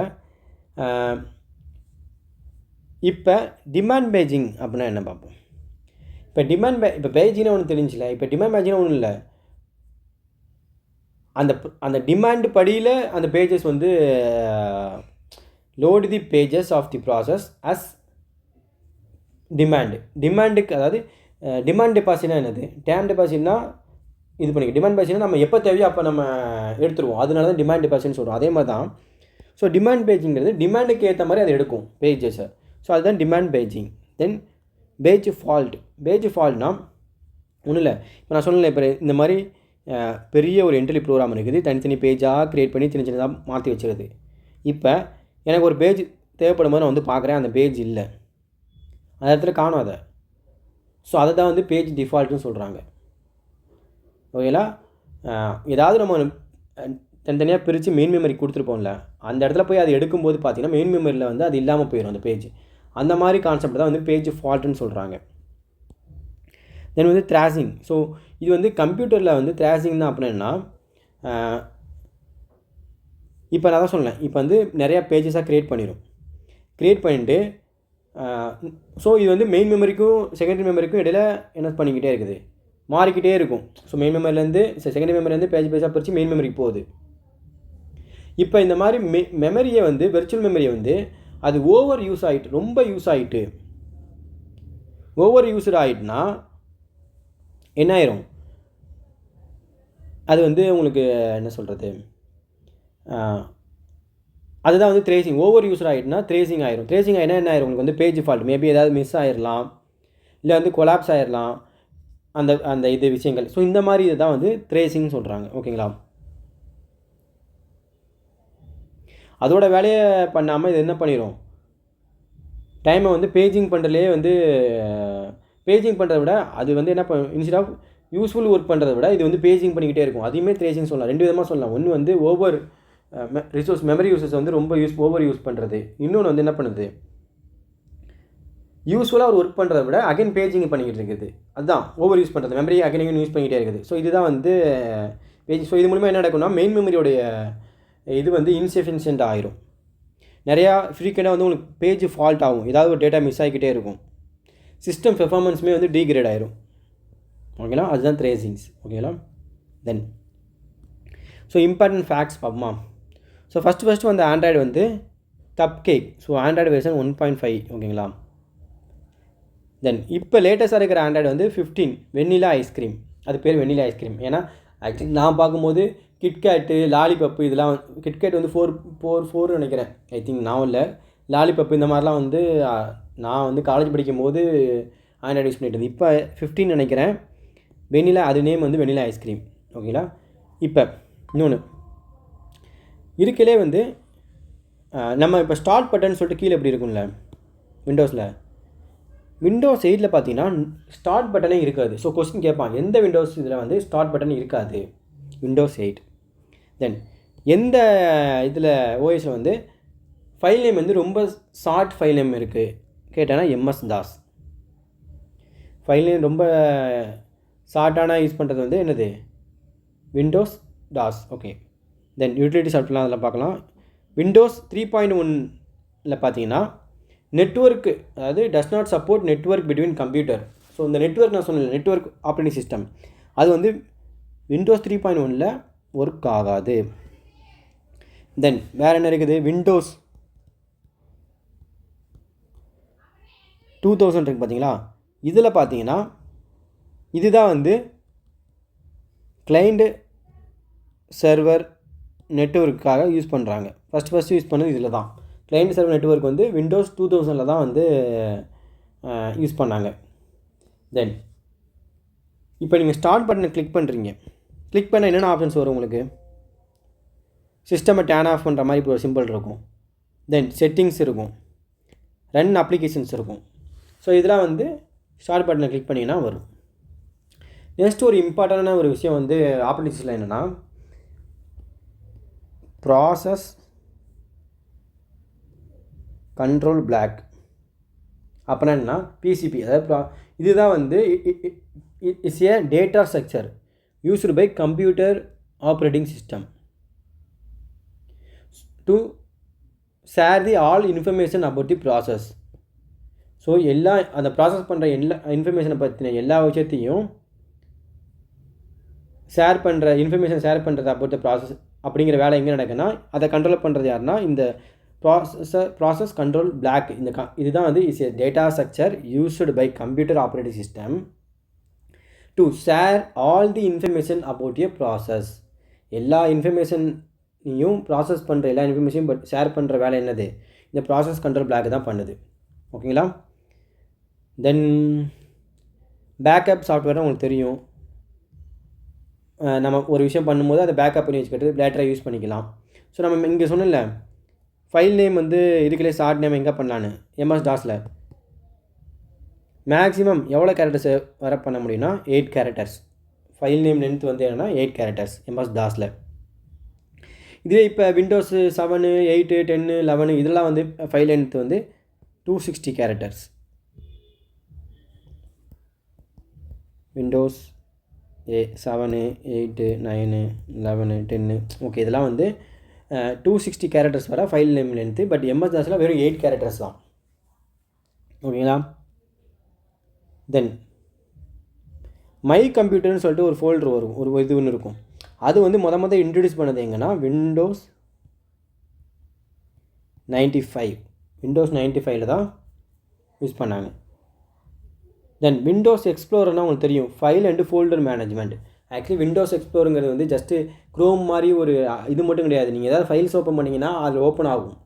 இப்போ டிமாண்ட் பேஜிங் அப்படின்னா என்ன பார்ப்போம். இப்போ பேஜிங்னா ஒன்று தெரிஞ்சில்ல. இப்போ டிமாண்ட் பேஜிங்னா ஒன்றும் இல்லை, அந்த டிமாண்ட் படியில் அந்த பேஜஸ் வந்து load the pages of the process as டிமாண்டுக்கு, அதாவது டிமாண்ட் டெபாசிட்னா என்னது, டேம் டெபாசிட்னா இது பண்ணிக்க, டிமாண்ட் டெபாசிட்னா நம்ம எப்போ தேவையோ அப்போ நம்ம எடுத்துருவோம், அதனால தான் டிமாண்ட் டெபாசிட்னு சொல்கிறோம். அதே மாதிரி தான் ஸோ டிமாண்ட் பேஜிங்கிறது டிமாண்டுக்கு ஏற்ற மாதிரி அதை எடுக்கும் பேஜஸை. ஸோ அதுதான் டிமாண்ட் பேஜிங். தென் பேஜ் ஃபால்ட்னா ஒன்றும் இல்லை, இப்போ நான் சொன்னல, இப்போ இந்த மாதிரி பெரிய ஒரு என்ட்ரி ப்ரோக்ராம் இருக்குது, தனித்தனி பேஜாக க்ரியேட் பண்ணி சின்ன சின்னதாக மாற்றி வச்சுருது. இப்போ எனக்கு ஒரு பேஜ் தேவைப்படும் போது நான் வந்து பார்க்குறேன், அந்த பேஜ் இல்லை, அந்த இடத்துல காணும் அதை. ஸோ அதை தான் வந்து பேஜ் டிஃபால்ட்டுன்னு சொல்கிறாங்க. ஓகேங்களா? ஏதாவது நம்ம தனித்தனியாக பிரித்து மெயின் மெமரி கொடுத்துருப்போம்ல, அந்த இடத்துல போய் அதை எடுக்கும்போது பார்த்திங்கன்னா மெயின் மெமரியில் வந்து அது இல்லாமல் போயிடும் அந்த பேஜ். அந்த மாதிரி கான்செப்ட் தான் வந்து பேஜ் ஃபால்ட்டுன்னு சொல்கிறாங்க. தென் வந்து த்ராஷிங். ஸோ இது வந்து கம்ப்யூட்டரில் வந்து த்ராஷிங்னா அப்படின்னா, இப்போ நான் தான் சொன்னேன், இப்போ வந்து நிறையா பேஜஸாக க்ரியேட் பண்ணிவிட்டு ஸோ இது வந்து மெயின் மெமரிக்கும் செகண்டரி மெமரிக்கும் இடையில என்ன பண்ணிக்கிட்டே இருக்குது, மாறிக்கிட்டே இருக்கும். ஸோ மெயின் மெமரிலேருந்து செகண்டரி மெமரிலேருந்து பேஜாக பிரித்து மெயின் மெமரிக்கு போகுது. இப்போ இந்த மாதிரி மெமரியை வந்து வெர்ச்சுவல் மெமரியை வந்து அது ஓவர் யூஸ்டு ஆகிட்டுனா என்ன ஆயிரும், அது வந்து உங்களுக்கு என்ன சொல்கிறது, அதுதான் வந்து த்ரேசிங். ஓவர் யூஸ்டு ஆகிட்டுனா த்ரேசிங் ஆயிரும். த்ரேசிங் ஆகினா என்ன ஆயிரும், உங்களுக்கு வந்து பேஜ் ஃபால்ட், மேபி ஏதாவது மிஸ் ஆகிடலாம், இல்லை வந்து கொலாப்ஸ் ஆகிடலாம், அந்த இது விஷயங்கள். ஸோ இந்த மாதிரி இதை தான் வந்து த்ரேசிங்னு சொல்கிறாங்க. ஓகேங்களா? அதோட வேலையை பண்ணாமல் இது என்ன பண்ணிடும், டைமை வந்து பேஜிங் பண்ணுறதுலேயே வந்து பேஜிங் பண்ணுறத விட அது வந்து என்ன இன்ஸ்டெட் ஆஃப் யூஸ்ஃபுல் ஒர்க் பண்ணுறத விட இது வந்து பேஜிங் பண்ணிக்கிட்டே இருக்கும். அதையுமே த்ரேசிங் சொல்லலாம், ரெண்டு விதமாக சொல்லலாம். ஒன்று வந்து ஓவர் மெமரி யூசஸ் வந்து ரொம்ப ஓவர் யூஸ் பண்ணுறது, இன்னொன்று வந்து என்ன பண்ணுது, யூஸ்ஃபுல்லாக ஒரு ஒர்க் பண்ணுறத விட அகைன் பேஜிங் பண்ணிக்கிட்டு இருக்குது. அதுதான் ஓவர் யூஸ் பண்ணுறது, மெமரி அகைன் யூஸ் பண்ணிக்கிட்டே இருக்குது. ஸோ இதுதான் வந்து பேஜ். ஸோ இது மூலமாக என்ன நடக்கும்னா மெயின் மெமரியோடைய இது வந்து இன்சஃபிஷியன்ட் ஆகிரும். நிறையா ஃப்ரீக்வெண்ட்டாக வந்து உங்களுக்கு பேஜ் ஃபால்ட் ஆகும், ஏதாவது ஒரு டேட்டா மிஸ் ஆகிக்கிட்டே இருக்கும், சிஸ்டம் பெர்ஃபார்மன்ஸுமே வந்து டீக்ரேட் ஆயிரும். ஓகேங்களா? அதுதான் த்ரேசிங்ஸ். ஓகேங்களா? தென் ஸோ இம்பார்ட்டன்ட் ஃபேக்ட்ஸ் பார்ப்போமா. ஸோ ஃபஸ்ட்டு வந்து ஆண்ட்ராய்டு வந்து cup cake. So Android version 1.5. ஓகேங்களா? தென் இப்போ லேட்டஸ்ட்டாக இருக்கிற ஆண்ட்ராய்டு வந்து 15 வெண்ணிலா ஐஸ்கிரீம். அது பேர் வெண்ணிலா ஐஸ்கிரீம். ஏன்னா ஆக்சுவலி நான் பார்க்கும்போது கிட்கேட்டு, லாலிபப்பு, இதெல்லாம் கிட்கேட் வந்து 4 நினைக்கிறேன், ஐ திங்க். நான் இல்லை, லாலிபப்பு இந்த மாதிரிலாம் வந்து நான் வந்து காலேஜ் படிக்கும் போது ஆண்ட்ராய்டு யூஸ் பண்ணிட்டு இருந்தேன். இப்போ 15 நினைக்கிறேன். வெண்ணிலா, அது நேம் வந்து வெண்ணிலா ஐஸ்கிரீம். ஓகேங்களா? இப்போ இன்னொன்று இருக்கலே வந்து நம்ம இப்போ ஸ்டார்ட் பட்டன் சொல்லிட்டு கீழே எப்படி இருக்கும்ல விண்டோஸ் 8 பார்த்தீங்கன்னா ஸ்டார்ட் பட்டனே இருக்காது. ஸோ கொஸ்டின் கேட்பான், எந்த விண்டோஸ் இதில் வந்து ஸ்டார்ட் பட்டன் இருக்காது, விண்டோஸ் 8. தென் எந்த இதில் ஓஎஸில் வந்து ஃபைல் நேம் வந்து ரொம்ப ஷார்ட் ஃபைல் நேம் இருக்குது கேட்டேன்னா எம்எஸ் தாஸ். ஃபைல் நேம் ரொம்ப ஷார்ட்டான யூஸ் பண்ணுறது வந்து என்னது, விண்டோஸ் டாஸ். ஓகே. தென் யூட்டிலிட்டி சாஃப்ட்வேர்லாம் அதில் பார்க்கலாம். விண்டோஸ் 3.1 பார்த்தீங்கன்னா நெட்வொர்க்கு, அதாவது does not support network between computer. So இந்த நெட்வொர்க் நான் சொன்னேன், நெட்வொர்க் ஆப்ரேட்டிங் சிஸ்டம், அது வந்து விண்டோஸ் 3.1 ஒர்க் ஆகாது. தென் வேறு என்ன இருக்குது, விண்டோஸ் 2000 இருக்குது பார்த்தீங்களா. இதில் பார்த்தீங்கன்னா இதுதான் வந்து கிளைண்ட் சர்வர் நெட்வொர்க்காக யூஸ் பண்ணுறாங்க. ஃபஸ்ட்டு யூஸ் பண்ணது இதில் தான். கிளைண்ட் சர்வர் நெட்வொர்க் வந்து விண்டோஸ் 2000 தான் வந்து யூஸ் பண்ணாங்க. தென் இப்போ நீங்கள் ஸ்டார்ட் பட்டனை கிளிக் பண்ணுறீங்க. கிளிக் பண்ண என்னென்ன ஆப்ஷன்ஸ் வரும் உங்களுக்கு, சிஸ்டமை டேர்ன் ஆஃப் பண்ணுற மாதிரி இப்போ ஒரு சிம்பிள் இருக்கும். தென் செட்டிங்ஸ் இருக்கும், ரன் அப்ளிகேஷன்ஸ் இருக்கும். ஸோ இதெல்லாம் வந்து ஸ்டார்ட் பட்டனை கிளிக் பண்ணிங்கன்னா வரும். நெக்ஸ்ட் ஒரு இம்பார்ட்டண்டான ஒரு விஷயம் வந்து ஆப்ரேட்டிங் சிஸ்டமில் என்னென்னா ப்ராசஸ் கண்ட்ரோல் பிளாக் அப்படின்னா என்ன, பிசிபி, அதாவது இதுதான் வந்து it's a data structure used by computer operating system to share the all information about the process. So எல்லா அந்த ப்ராசஸ் பண்ணுற எல்லா இன்ஃபர்மேஷனை பற்றின எல்லா விஷயத்தையும் இன்ஃபர்மேஷன் ஷேர் பண்ணுறது அபவுட் த ப்ராசஸ் அப்படிங்கிற வேலை எங்கே நடக்குன்னா அதை கண்ட்ரோல் பண்ணுறது யாருன்னா இந்த ப்ராசஸ் கண்ட்ரோல் பிளாக். இதுதான் வந்து is a data structure used by computer operating system to share all the information about a process. எல்லா இன்ஃபர்மேஷனையும் ப்ராசஸ் பண்ணுற எல்லா இன்ஃபர்மேஷனையும் ஷேர் பண்ணுற வேலை என்னது, இந்த ப்ராசஸ் கண்ட்ரோல் பிளாக் தான் பண்ணுது. ஓகேங்களா. தென் பேக்கப் சாஃப்ட்வேர் உங்களுக்கு தெரியும். நம்ம ஒரு விஷயம் பண்ணும்போது அதை பேக்கப் பண்ணி வச்சுக்கிட்டு லேட்டராக யூஸ் பண்ணிக்கலாம். ஸோ நம்ம இங்கே சொன்னல ஃபைல் நேம் வந்து இதுக்குள்ளே ஷார்ட் நேம் எங்கே பண்ணலான்னு எம்எஸ் டாஸில் மேக்ஸிமம் எவ்வளோ கேரக்டர்ஸ் வர பண்ண முடியும்னா 8 கேரக்டர்ஸ். ஃபைல் நேம் லென்த் வந்து என்னென்னா 8 கேரக்டர்ஸ் எம்எஸ் டாஸில். இதுவே இப்போ விண்டோஸ் 7, 8, 10, 11 இதெல்லாம் வந்து ஃபைல் லென்த் வந்து 260 கேரக்டர்ஸ். விண்டோஸ் 7, 8, 9, 11, 10 ஓகே இதெல்லாம் வந்து 260 கேரக்டர்ஸ் வர file name length. But MS தாஸில் வெறும் 8 கேரக்டர்ஸ் தான். ஓகேங்களா. தென் மை கம்ப்யூட்டர்னு சொல்லிட்டு ஒரு ஃபோல்டர் வரும், ஒரு இது ஒன்று இருக்கும். அது வந்து மொதல் இன்ட்ரடியூஸ் பண்ணது எங்கன்னா விண்டோஸ் 95 தான் யூஸ் பண்ணாங்க. தென் விண்டோஸ் எக்ஸ்ப்ளோரர்னால் உங்களுக்கு தெரியும், file and folder management. Actually Windows எக்ஸ்ப்ளோருங்கிறது வந்து ஜஸ்ட்டு க்ரோம் மாதிரி ஒரு இது மட்டும் கிடையாது. நீங்கள் ஏதாவது ஃபைல்ஸ் ஓப்பன் பண்ணிங்கன்னா அது ஓப்பன் ஆகும்.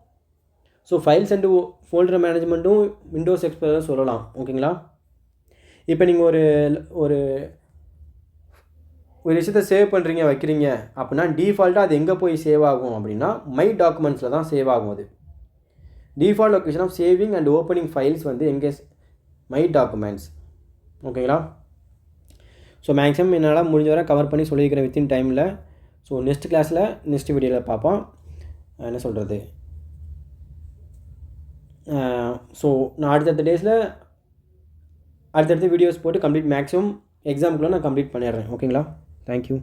ஸோ ஃபைல்ஸ் அண்டு ஃபோல்டர் மேனேஜ்மெண்ட்டும் விண்டோஸ் எக்ஸ்ப்ளோரர் சொல்லலாம். ஓகேங்களா. இப்போ நீங்கள் ஒரு விஷயத்தை சேவ் பண்ணுறீங்க வைக்கிறீங்க அப்படின்னா டிஃபால்ட்டாக அது எங்கே போய் சேவ் ஆகும் அப்படின்னா மை டாக்குமெண்ட்ஸில் தான் சேவ் ஆகும். அது default location of saving and opening files வந்து எங்கே, மை டாக்குமெண்ட்ஸ். ஓகேங்களா. ஸோ மேக்ஸிமம் என்னால் முடிஞ்ச வரை கவர் பண்ணி சொல்லியிருக்கிறேன் வித்தின் டைமில். ஸோ நெக்ஸ்ட் கிளாஸில் நெக்ஸ்ட் வீடியோவில் பார்ப்போம். என்ன சொல்கிறது, ஸோ நான் அடுத்தடுத்த வீடியோஸ் போட்டு கம்ப்ளீட் மேக்ஸிமம் எக்ஸாமுக்குள்ளே நான் கம்ப்ளீட் பண்ணிடுறேன். ஓகேங்களா. தேங்க்யூ.